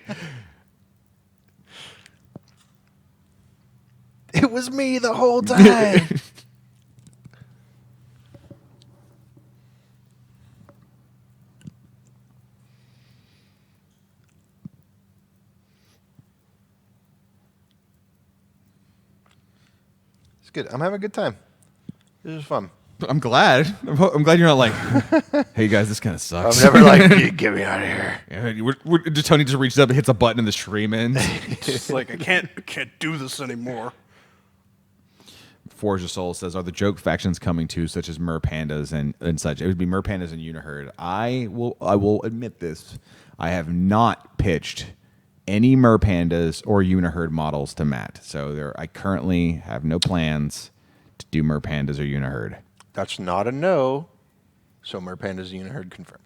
It was me the whole time. It's good. I'm having a good time. This is fun. I'm glad. I'm glad you're not like, hey guys, this kind of I'm sucks. never like, get me out of here. Yeah, Tony just reaches up and hits a button and the stream ends. It's like I can't do this anymore. Forge of Soul says, are the joke factions coming too, such as Mer Pandas and such? It would be Mer Pandas and Uniherd. I will admit this. I have not pitched any Mer Pandas or Uniherd models to Matt. So I currently have no plans to do Mer Pandas or Uniherd. That's not a no. So Merpanda's Uniherd confirmed.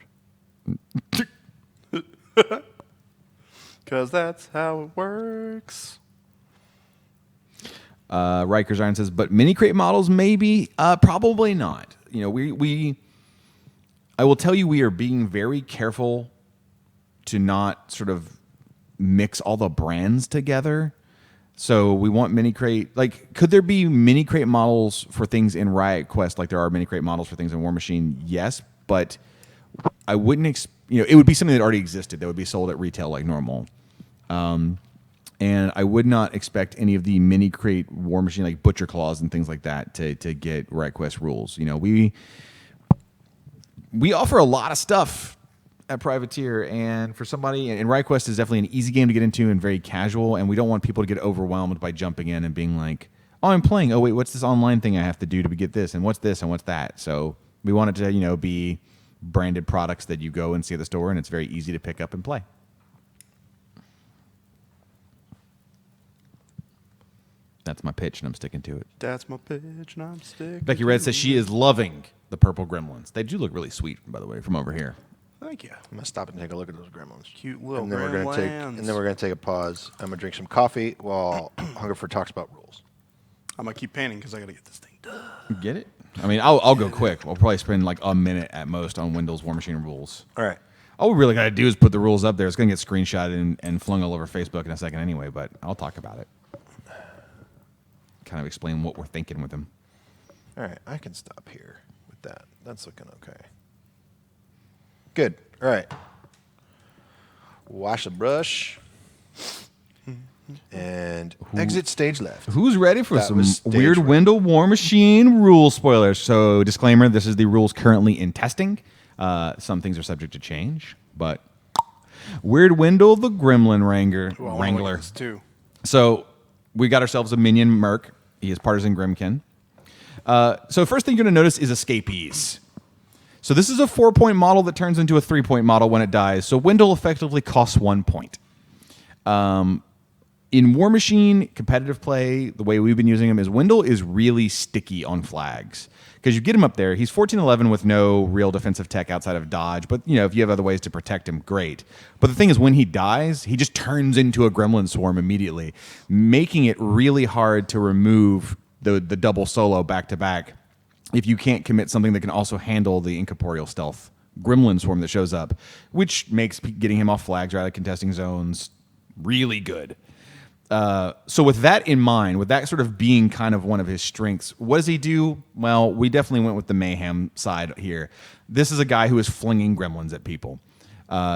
Because that's how it works. Riker's Iron says, but mini crate models maybe, probably not. I will tell you, we are being very careful to not sort of mix all the brands together. So we want mini crate. Like, could there be mini crate models for things in Riot Quest like there are mini crate models for things in War Machine? Yes, but I wouldn't. It would be something that already existed that would be sold at retail like normal. And I would not expect any of the mini crate War Machine like Butcher Claws and things like that to get Riot Quest rules. We offer a lot of stuff at Privateer, and for somebody, and Riot Quest is definitely an easy game to get into and very casual, and we don't want people to get overwhelmed by jumping in and being like, oh, I'm playing, oh wait, what's this online thing I have to do to get this, and what's this, and what's that? So we want it to, be branded products that you go and see at the store, and it's very easy to pick up and play. That's my pitch, and I'm sticking to it. That's my pitch, and I'm sticking. Becky Red says she is loving the purple gremlins. They do look really sweet, by the way, from over here. Thank you. I'm gonna stop and take a look at those gremlins. Cute little and then we're gonna take a pause. I'm gonna drink some coffee while Hungerford talks about rules. I'm gonna keep painting because I gotta get this thing done. Get it? I mean, I'll go quick. We'll probably spend like a minute at most on Wendell's War Machine rules. All right. All we really got to do is put the rules up there. It's going to get screenshotted and flung all over Facebook in a second anyway, but I'll talk about it. Kind of explain what we're thinking with them. All right. I can stop here with that. That's looking okay. Good. All right. Wash the brush. And exit stage left. Who's ready for That some was stage weird right. Wendell War Machine rule spoilers? So, disclaimer, this is the rules currently in testing. Some things are subject to change, but Weird Wendell, the Gremlin Wrangler. Too. So, we got ourselves a minion Merc. He is partisan Grimkin. So, first thing you're going to notice is escapees. So, this is a 4-point model that turns into a 3-point model when it dies. So, Wendell effectively costs 1 point. In War Machine competitive play, the way we've been using him is Wendell is really sticky on flags. Because you get him up there, he's 14-11 with no real defensive tech outside of dodge. But, if you have other ways to protect him, great. But the thing is, when he dies, he just turns into a gremlin swarm immediately, making it really hard to remove the double solo back-to-back if you can't commit something that can also handle the incorporeal stealth gremlin swarm that shows up, which makes getting him off flags or out of contesting zones really good. So with that in mind, with that sort of being kind of one of his strengths, what does he do? Well, we definitely went with the mayhem side here. This is a guy who is flinging gremlins at people.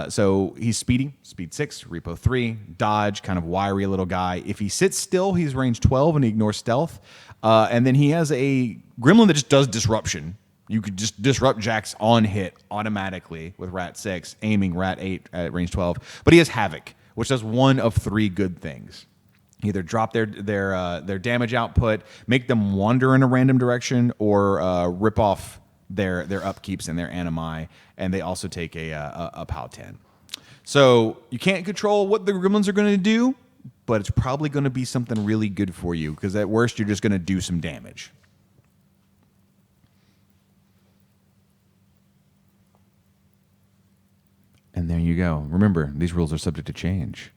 So he's speedy, speed 6, repo 3, dodge, kind of wiry little guy. If he sits still, he's range 12 and he ignores stealth. And then he has a gremlin that just does disruption. You could just disrupt Jax on hit automatically with Rat 6, aiming Rat 8 at range 12. But he has Havoc, which does one of three good things. Either drop their damage output, make them wander in a random direction, or rip off their upkeeps and their animi, and they also take a POW 10. So you can't control what the Gremlins are going to do, but it's probably going to be something really good for you, because at worst you're just going to do some damage. And there you go. Remember, these rules are subject to change.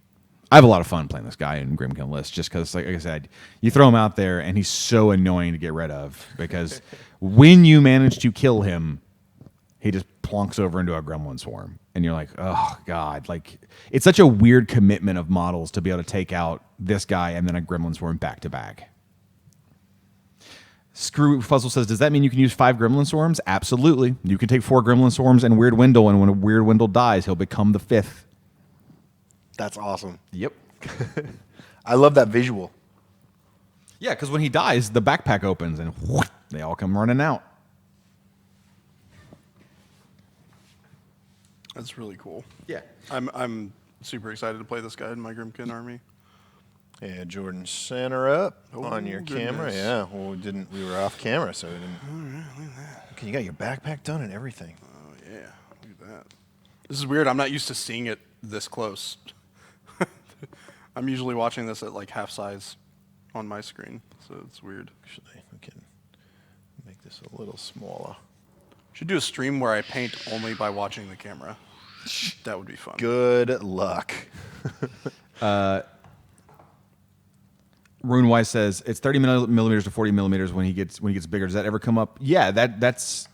I have a lot of fun playing this guy in Grimkin List, just because, like I said, you throw him out there and he's so annoying to get rid of, because when you manage to kill him, he just plonks over into a Gremlin swarm. And you're like, oh, God. Like, it's such a weird commitment of models to be able to take out this guy and then a Gremlin swarm back to back. Screw Fuzzle says, does that mean you can use 5 Gremlin Swarms? Absolutely. You can take 4 Gremlin Swarms and Weird Wendell, and when a Weird Wendell dies, he'll become the 5th. That's awesome. Yep. I love that visual. Yeah, because when he dies, the backpack opens, and whoosh, they all come running out. That's really cool. Yeah. I'm super excited to play this guy in my Grimkin army. Yeah, Jordan, center up on your goodness. camera. Yeah, well, we were off camera, so we didn't. All right, look at that. Okay, you got your backpack done and everything. Oh, yeah. Look at that. This is weird. I'm not used to seeing it this close. I'm usually watching this at like half size on my screen, so it's weird. Actually, we can make this a little smaller. Should do a stream where I paint only by watching the camera. That would be fun. Good luck. RuneWise says it's 30 millimeters to 40 millimeters when he gets bigger. Does that ever come up? Yeah, that's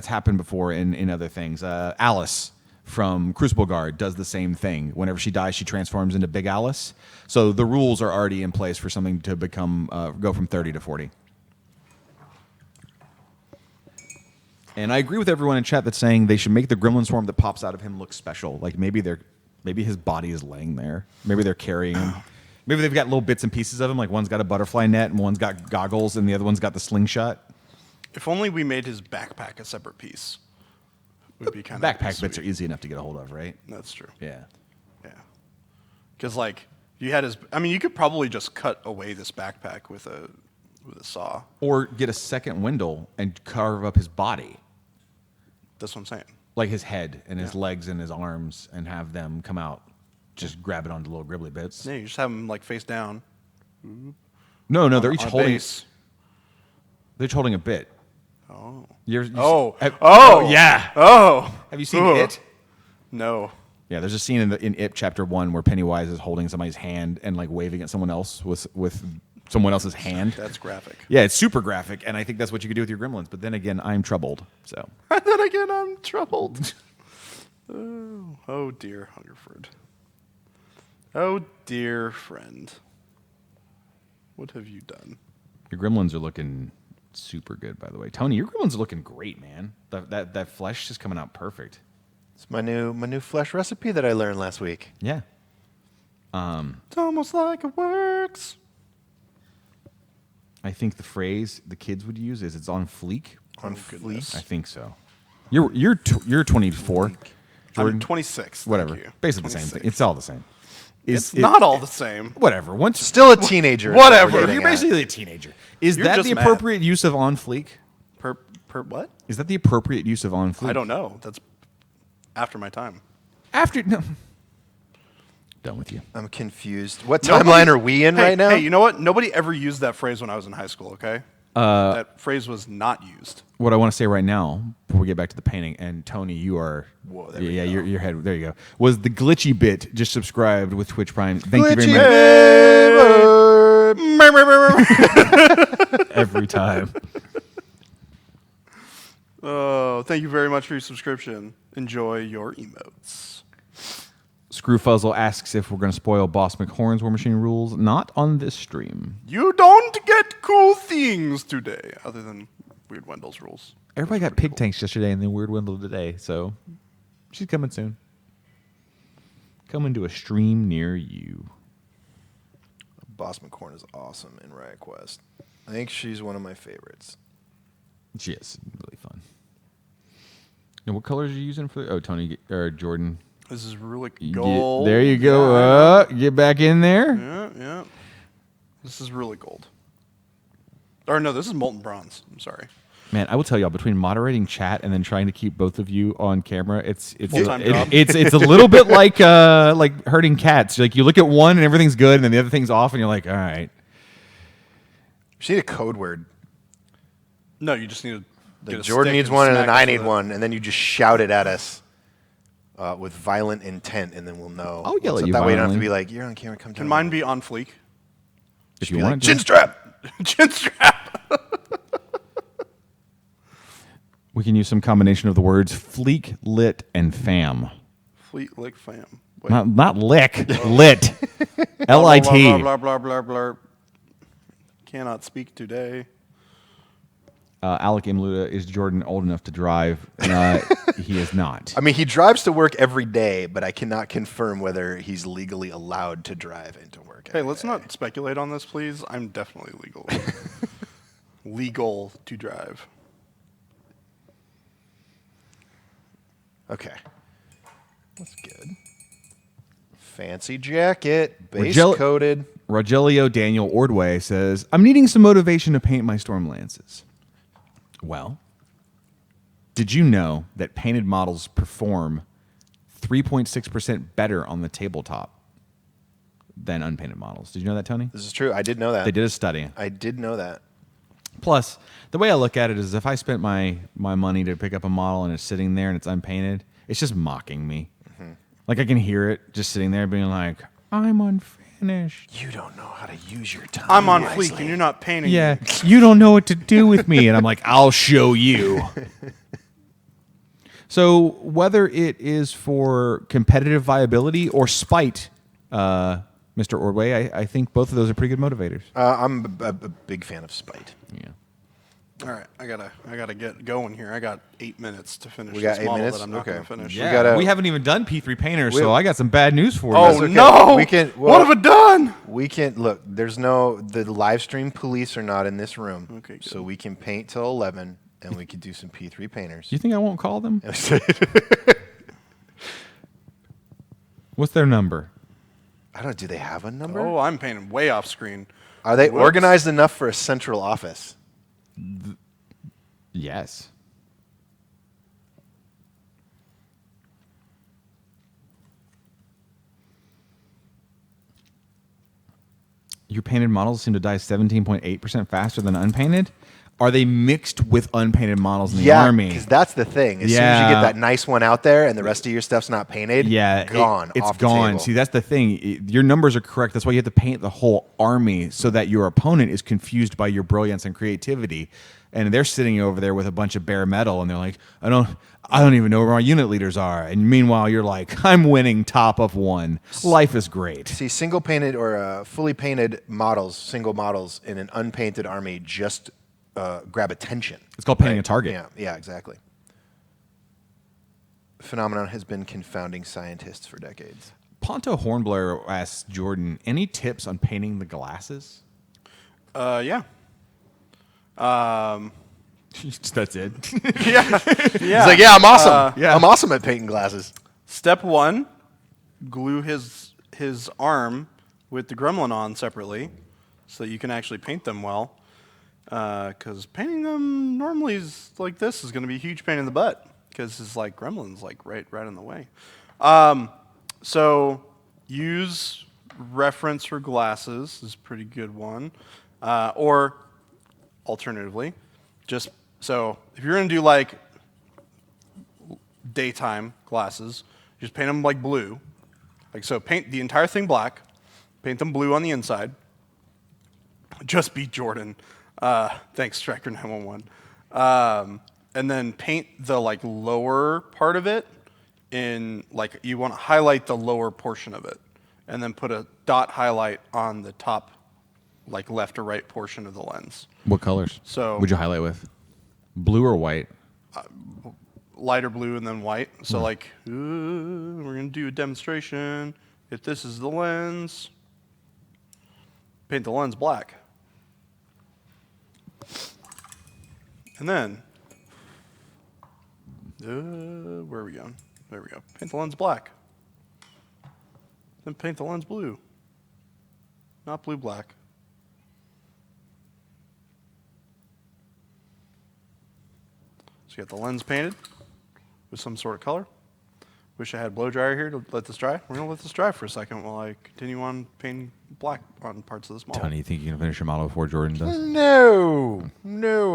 happened before in other things. Alice from Crucible Guard does the same thing. Whenever she dies, she transforms into Big Alice. So the rules are already in place for something to become go from 30 to 40. And I agree with everyone in chat that's saying they should make the Gremlin swarm that pops out of him look special. Like maybe his body is laying there. Maybe they're carrying him. Maybe they've got little bits and pieces of him. Like one's got a butterfly net and one's got goggles and the other one's got the slingshot. If only we made his backpack a separate piece. Would be kind of Backpack bits are easy enough to get a hold of, right? That's true. Yeah. Yeah. Because like you had his. I mean, you could probably just cut away this backpack with a saw. Or get a second Wendell and carve up his body. That's what I'm saying. Like his head and his legs and his arms, and have them come out, just grab it onto little gribbly bits. Yeah, you just have him like face down. No, they're each on a holding. base. They're each holding a bit. Oh. Oh, yeah. Oh. Have you seen Ugh. It? No. Yeah, there's a scene in It Chapter 1 where Pennywise is holding somebody's hand and like waving at someone else with someone else's hand. That's graphic. Yeah, it's super graphic, and I think that's what you could do with your Gremlins. But then again, I'm troubled. So Then again, I'm troubled. Oh dear, Hungerford. Oh dear friend. What have you done? your Gremlins are looking super good, by the way. Tony, your Gremlins are looking great, man. That flesh is coming out perfect. It's my new flesh recipe that I learned last week. Yeah. It's almost like it works. I think the phrase the kids would use is "it's on fleek." On goodness. fleek. I think so. You're 24. Jordan? I'm 26. Whatever. Thank you. Basically the same 26. thing. It's all the same. It's not all the same. Whatever. Once Still a teenager. is Whatever. what we're you're getting at. basically a teenager. Is You're that just the mad. appropriate use of on fleek? Per what? Is that the appropriate use of on fleek? I don't know. That's after my time. After no. Done with you. I'm confused. What Nobody- timeline are we in Hey, right now? Hey, you know what? Nobody ever used that phrase when I was in high school, okay? That phrase was not used. What I want to say right now, before we get back to the painting, and Tony, you are. Whoa, there we yeah, go. your head. There you go. Was the glitchy bit just subscribed with Twitch Prime? Thank you very much. Every time. Oh, thank you very much for your subscription. Enjoy your emotes. Screwfuzzle asks if we're going to spoil Boss McHorn's War Machine rules. Not on this stream. You don't get cool things today, other than Weird Wendell's rules. Everybody got pig tanks yesterday and then Weird Wendell today, so she's coming soon. Coming to a stream near you. Boss McCorn is awesome in Riot Quest. I think she's one of my favorites. She is really And what colors are you using for? Oh, Tony or Jordan. This is really You gold. there you go. Get back in there. Yeah. This is really gold. Or no, this is molten bronze. I'm sorry. Man, I will tell y'all, between moderating chat and then trying to keep both of you on camera, it's Full-time job. it's a little bit like herding cats. Like you look at one and everything's good, and then the other thing's off, and you're like, all right. You need a code word. No, you just need to. Like get a Jordan stick needs one, and then smack I us need with it. one, and then you just shout it at us with violent intent, and then we'll know. I'll yell what's at up. you That way you don't have to violently. be like, you're on camera, come down. Can mine be on fleek? If you Be like, want chin to. strap. Chin strap. We can use some combination of the words fleek, lit, and fam. Fleet lick fam. Wait. Not lick, lit. L-I-T. Blah, blah, blah, blah, blah, blah. Cannot speak today. Alec Imluda, is Jordan old enough to drive? He is not. I mean, he drives to work every day, but I cannot confirm whether he's legally allowed to drive into work. Hey, every let's day. not speculate on this, please. I'm definitely legal. Legal to drive. Okay. That's good. Fancy jacket, base Rogel- coated. Rogelio Daniel Ordway says, I'm needing some motivation to paint my Storm Lances. Well, did you know that painted models perform 3.6% better on the tabletop than unpainted models? Did you know that, Tony? This is true. I did know that. They did a study. I did know that. Plus, the way I look at it is if I spent my money to pick up a model and it's sitting there and it's unpainted, it's just mocking me. Mm-hmm. Like I can hear it just sitting there being like, I'm unfinished. You don't know how to use your time. I'm on wisely. fleek and you're not painting. Yeah, me. you don't know what to do with me. And I'm like, I'll show you. So whether it is for competitive viability or spite, Mr. Ordway, I think both of those are pretty good motivators. I'm a big fan of spite. Yeah. All right, I gotta get going here. I got 8 minutes to finish We got this 8 model minutes? that I'm not Okay. gonna finish. Yeah. gotta- we haven't even done P3 Painter, We- so I got some bad news for you. Oh okay. no! We can- what have I done? We can look. There's no the live stream police are not in this room. Okay, good. So we can paint till 11, and we can do some P3 painters. You think I won't call them? What's their number? I don't know. Do they have a number? Oh, I'm painting way off screen. Are they Whoops. organized enough for a central office? Yes. Your painted models seem to die 17.8% faster than unpainted. Are they mixed with unpainted models in the Yeah, army? because that's the thing. As soon as you Yeah. get that nice one out there, and the rest of your stuff's not painted, Yeah, gone. it's off the gone. table. See, that's the thing. Your numbers are correct. That's why you have to paint the whole army so that your opponent is confused by your brilliance and creativity. And they're sitting over there with a bunch of bare metal, and they're like, I don't even know where my unit leaders are. And meanwhile, you're like, I'm winning top of one. Life is great. See, single painted or fully painted models, single models in an unpainted army just grab attention. It's called painting a target. Yeah, exactly. Phenomenon has been confounding scientists for decades. Ponto Hornblower asks Jordan, any tips on painting the glasses? Yeah. That's it. Yeah. He's like, yeah, I'm awesome. yeah. I'm awesome at painting glasses. Step 1, glue his arm with the Gremlin on separately so that you can actually paint them well. Because painting them normally is like this is going to be a huge pain in the butt because it's like Gremlin's like right in the way. So use reference for glasses is a pretty good one. Or alternatively, just so if you're going to do like daytime glasses, just paint them like blue. Like so, paint the entire thing black, paint them blue on the inside. Just beat Jordan. Thanks, Striker 911. And then paint the like lower part of it in like you want to highlight the lower portion of it, and then put a dot highlight on the top, like left or right portion of the lens. What colors? So- would you highlight with? Blue or white? Lighter blue and then white. So like, we're gonna do a demonstration. If this is the lens, paint the lens black. And then Where are we going? There we go. Paint the lens black. Then paint the lens blue. Not blue-black. So you got the lens painted with some sort of color. Wish I had blow dryer here to let this dry. We're going to let this dry for a second while I continue on painting black on parts of this model. Tony, you think you can finish your model before Jordan does? No.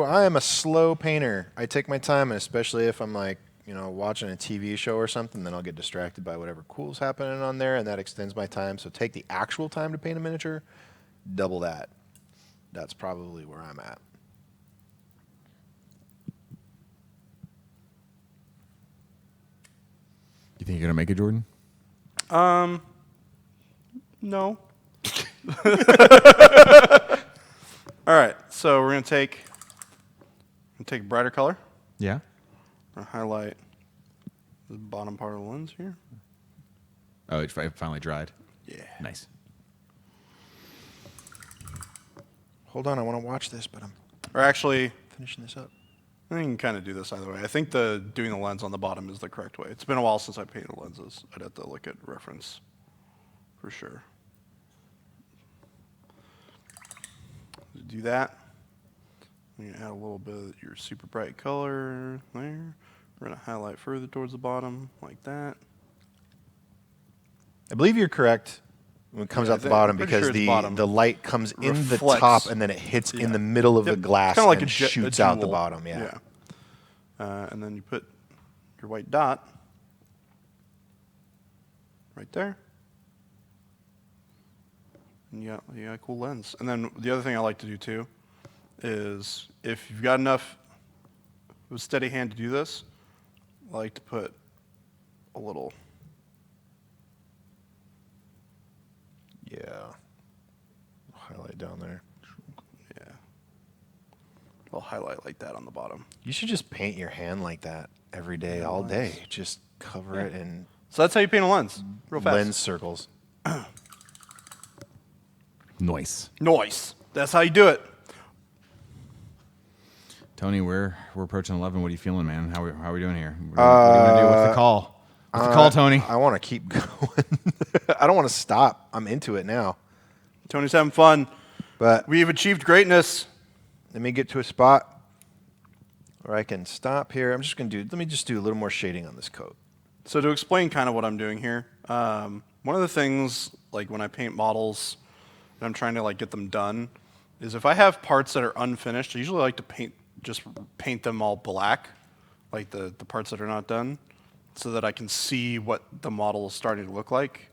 I am a slow painter. I take my time, and especially if I'm like, watching a TV show or something, then I'll get distracted by whatever cool's happening on there, and that extends my time. So take the actual time to paint a miniature, double that. That's probably where I'm at. You think you're gonna make it, Jordan? No. All right, so we're gonna take a brighter color. Yeah. We're gonna highlight the bottom part of the lens here. Oh, it finally dried. Yeah. Nice. Hold on, I want to watch this, but I'm Or actually, finishing this up. I think you can kind of do this either way. I think doing the lens on the bottom is the correct way. It's been a while since I painted lenses. I'd have to look at reference for sure. Do that. You're gonna add a little bit of your super bright color there. We're gonna highlight further towards the bottom like that. I believe you're correct when it comes Yeah, out the bottom I'm pretty because sure it's bottom. the light comes in the Reflects. top and then it hits in Yeah. the middle of the glass Kind of like and a shoots out the jewel. bottom. Yeah. And then you put your white dot right there. And you got a cool lens. And then the other thing I like to do too is if you've got enough of a steady hand to do this, I like to put a little. Yeah. Highlight down there. Yeah. I'll highlight like that on the bottom. You should just paint your hand like that every day, all day. Just cover it in So that's how you paint a lens, real fast. lens circles. Nice. Noise. That's how you do it. Tony, we're approaching 11. What are you feeling, man? How are we doing here? What are you gonna do? What's the call? What's the call, Tony? I want to keep going. I don't want to stop. I'm into it now. Tony's having fun. But We've achieved greatness. let me get to a spot where I can stop here. Let me just do a little more shading on this coat. So to explain kind of what I'm doing here, one of the things, like when I paint models and I'm trying to like get them done, is if I have parts that are unfinished, I usually like to paint them all black, like the parts that are not done, so that I can see what the model is starting to look like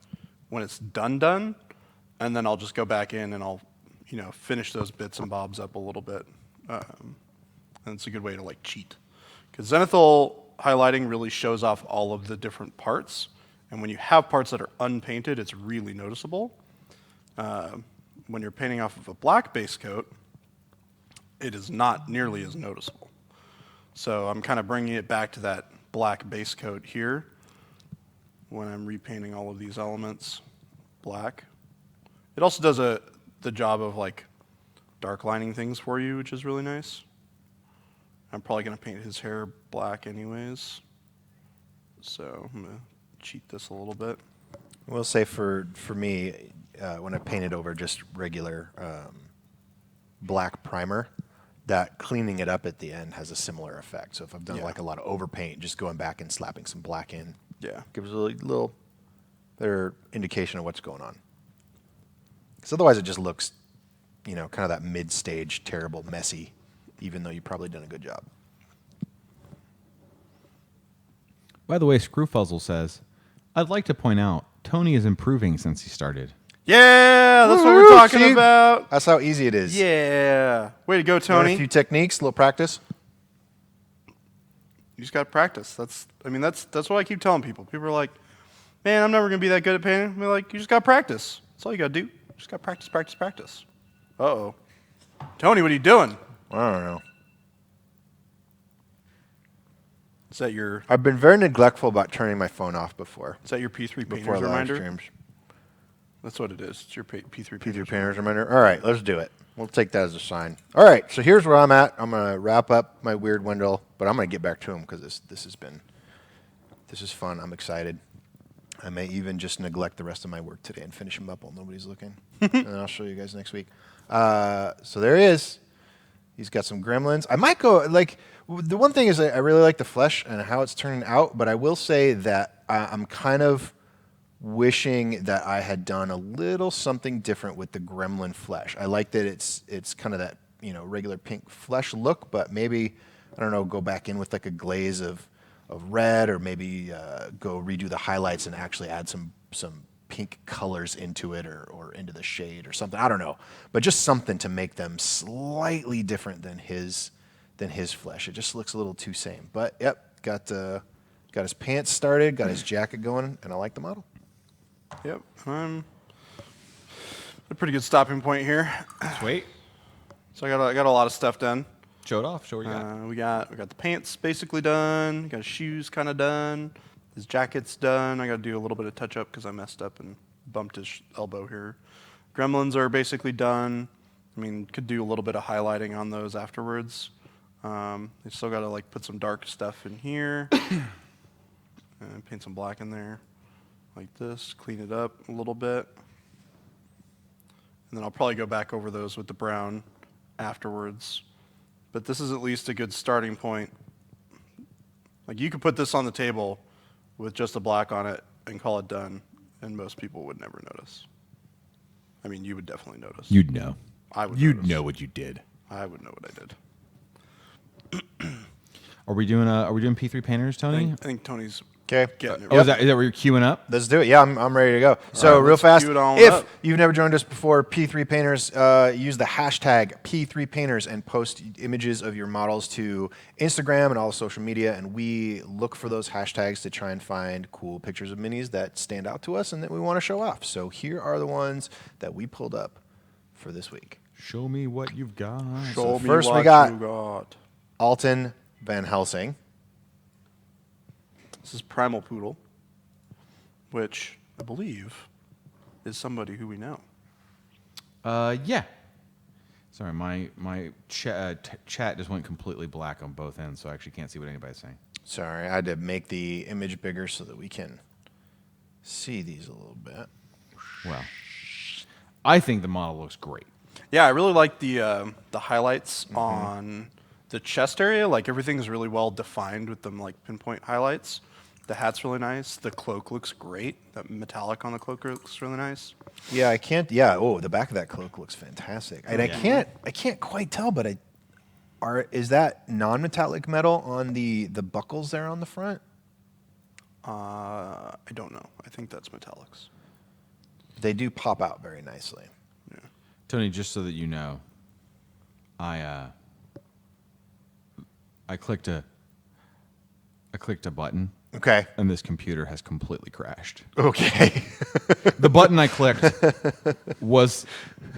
when it's done, and then I'll just go back in and I'll, finish those bits and bobs up a little bit. And it's a good way to like cheat. Because zenithal highlighting really shows off all of the different parts. And when you have parts that are unpainted, it's really noticeable. When you're painting off of a black base coat, it is not nearly as noticeable. So I'm kind of bringing it back to that black base coat here when I'm repainting all of these elements black. It also does the job of like dark lining things for you, which is really nice. I'm probably going to paint his hair black anyways. So I'm going to cheat this a little bit. I will say for me, when I painted over just regular black primer, that cleaning it up at the end has a similar effect. So if I've done like a lot of overpaint, just going back and slapping some black in, gives a little better indication of what's going on. Because otherwise it just looks, kind of that mid-stage, terrible, messy, even though you've probably done a good job. By the way, Screwfuzzle says, I'd like to point out, Tony is improving since he started. Yeah, that's what we're talking See? about. That's how easy it is. Yeah. Way to go, Learn Tony. a few techniques, a little practice. You just got to practice. That's what I keep telling people. People are like, man, I'm never going to be that good at painting. I'm like, you just got to practice. That's all you got to do. You just got to practice, practice, practice. Uh-oh. Tony, what are you doing? I don't know. Is that your I've been very neglectful about turning my phone off before P3 painter's live reminder? streams. That's what it is. It's your P3 P3 Painter's reminder. All right, let's do it. We'll take that as a sign. All right, so here's where I'm at. I'm going to wrap up my weird Wendell, but I'm going to get back to him because this is fun. I'm excited. I may even just neglect the rest of my work today and finish him up while nobody's looking. And I'll show you guys next week. So there he is. He's got some gremlins. I might go, like, the one thing is I really like the flesh and how it's turning out, but I will say that I'm kind of wishing that I had done a little something different with the gremlin flesh. I like that it's kind of that, regular pink flesh look, but maybe, I don't know, go back in with like a glaze of red, or maybe go redo the highlights and actually add some pink colors into it, or into the shade or something. I don't know, but just something to make them slightly different than his flesh. It just looks a little too same. But yep, got his pants started, got his jacket going, and I like the model. Yep. A pretty good stopping point here. Sweet. So I got a lot of stuff done. Show it off. Show what you got. We got the pants basically done. Got his shoes kind of done. His jacket's done. I got to do a little bit of touch up because I messed up and bumped his elbow here. Gremlins are basically done. I mean, could do a little bit of highlighting on those afterwards. They still got to like put some dark stuff in here and paint some black in there, like this. Clean it up a little bit, and then I'll probably go back over those with the brown afterwards. But this is at least a good starting point. Like, you could put this on the table with just the black on it and call it done, and most people would never notice. I mean, you would definitely notice. You'd know. I would. You'd notice. know what you did. I would know what I did. Are we doing P3 painters, Tony? I think Tony's Okay. getting it. Oh, is that where you're queuing up? Let's do it. Yeah, I'm ready to go. So right, real let's fast, queue it all if up. you've never joined us before, P3 Painters, use the hashtag P3 Painters and post images of your models to Instagram and all social media, and we look for those hashtags to try and find cool pictures of minis that stand out to us and that we want to show off. So here are the ones that we pulled up for this week. Show me what you've got. Show me first we what got- you got. Alton Van Helsing. This is Primal Poodle, which I believe is somebody who we know. Yeah. Sorry, my chat just went completely black on both ends, so I actually can't see what anybody's saying. Sorry, I had to make the image bigger so that we can see these a little bit. Well, I think the model looks great. Yeah, I really like the highlights on the chest area. Like, everything's really well defined with them like pinpoint highlights. The hat's really nice. The cloak looks great. That metallic on the cloak looks really nice. Yeah, I can't. Yeah. Oh, the back of that cloak looks fantastic. And Yeah. I can't quite tell, but is that non-metallic metal on the buckles there on the front? I don't know. I think that's metallics. They do pop out very nicely. Yeah. Tony, just so that you know, I clicked a button, Okay. and this computer has completely crashed. Okay. The button I clicked was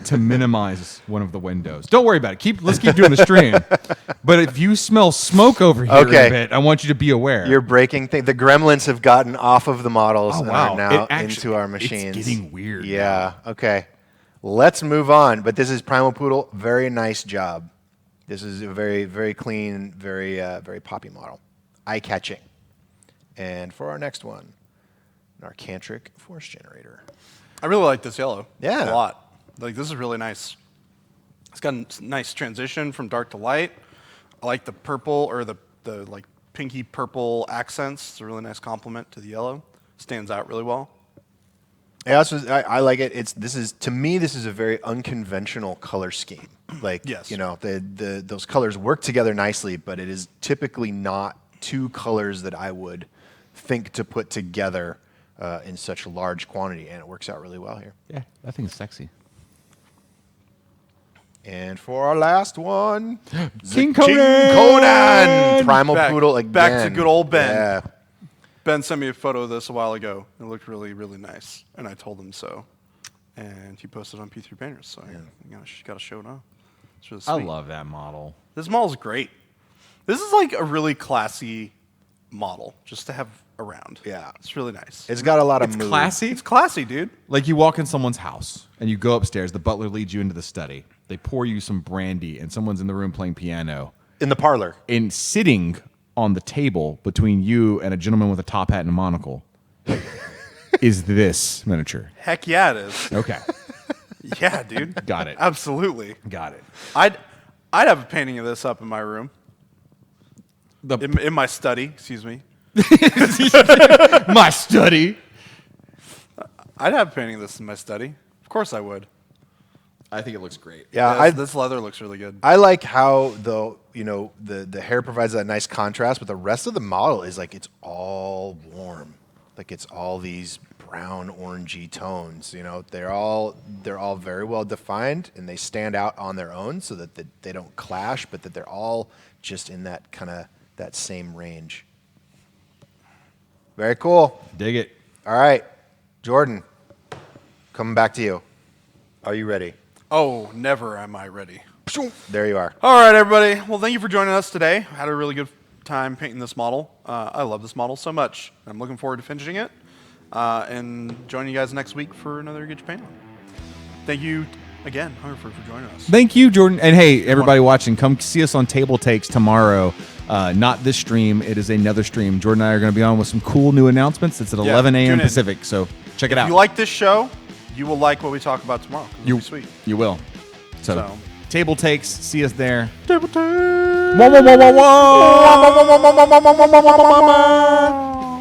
to minimize one of the windows. Don't worry about it. Let's keep doing the stream. But if you smell smoke over here Okay. a bit, I want you to be aware. You're breaking things. The gremlins have gotten off of the models Oh, and wow. are now It actually- into our machines. it's getting weird Yeah. Okay. Let's move on. But this is Primal Poodle. Very nice job. This is a very, very clean, very, very poppy model. Eye-catching. And for our next one, an Arcantric Force Generator. I really like this yellow. Yeah. A lot. Like, this is really nice. It's got a nice transition from dark to light. I like the purple, or the like pinky purple accents. It's a really nice complement to the yellow. Stands out really well. Yeah, I like it. To me, this is a very unconventional color scheme. Like, Yes. those colors work together nicely, but it is typically not two colors that I would think to put together in such large quantity, and it works out really well here. Yeah, that thing's sexy. And for our last one, King Conan! Primal Back- Poodle again. back to good old Ben. Yeah. Ben sent me a photo of this a while ago. It looked really, really nice, and I told him so. And he posted on P3 Painters, so I got to show it off. It's really sweet. I love that model. This model's great. This is like a really classy model just to have around. Yeah. It's really nice. It's got a lot of It's mood. classy. It's classy, dude. Like you walk in someone's house and you go upstairs. The butler leads you into the study. They pour you some brandy, and someone's in the room playing piano. In the parlor. And sitting on the table between you and a gentleman with a top hat and a monocle is this miniature. Heck yeah, it is. Okay, Yeah, dude. Got it. Absolutely. got it. I'd have a painting of this up in my room. The In my study, excuse me. my study. I'd have a painting of this in my study. Of course I would. I think it looks great. Yeah, This leather looks really good. I like how the hair provides that nice contrast, but the rest of the model is like it's all warm, like it's all these brown orangey tones. They're all very well defined, and they stand out on their own, so that they don't clash, but that they're all just in that kind of that same range. Very cool. Dig it. All right, Jordan, coming back to you. Are you ready? Oh, never am I ready. There you are. All right, everybody. Well, thank you for joining us today. I had a really good time painting this model. I love this model so much. I'm looking forward to finishing it and joining you guys next week for another Get Your Paint On. Thank you again, Hungerford, for joining us. Thank you, Jordan. And hey, everybody watching, come see us on Table Takes tomorrow. Not this stream. It is another stream. Jordan and I are going to be on with some cool new announcements. It's at 11 tune a.m. in. Pacific, so check it out. If you like this show, you will like what we talk about tomorrow. It'll be sweet. You will. So, Table Takes. See us there. Table Takes. Whoa, whoa, whoa, whoa,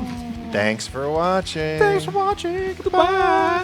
whoa. Thanks for watching. Thanks for watching. Goodbye.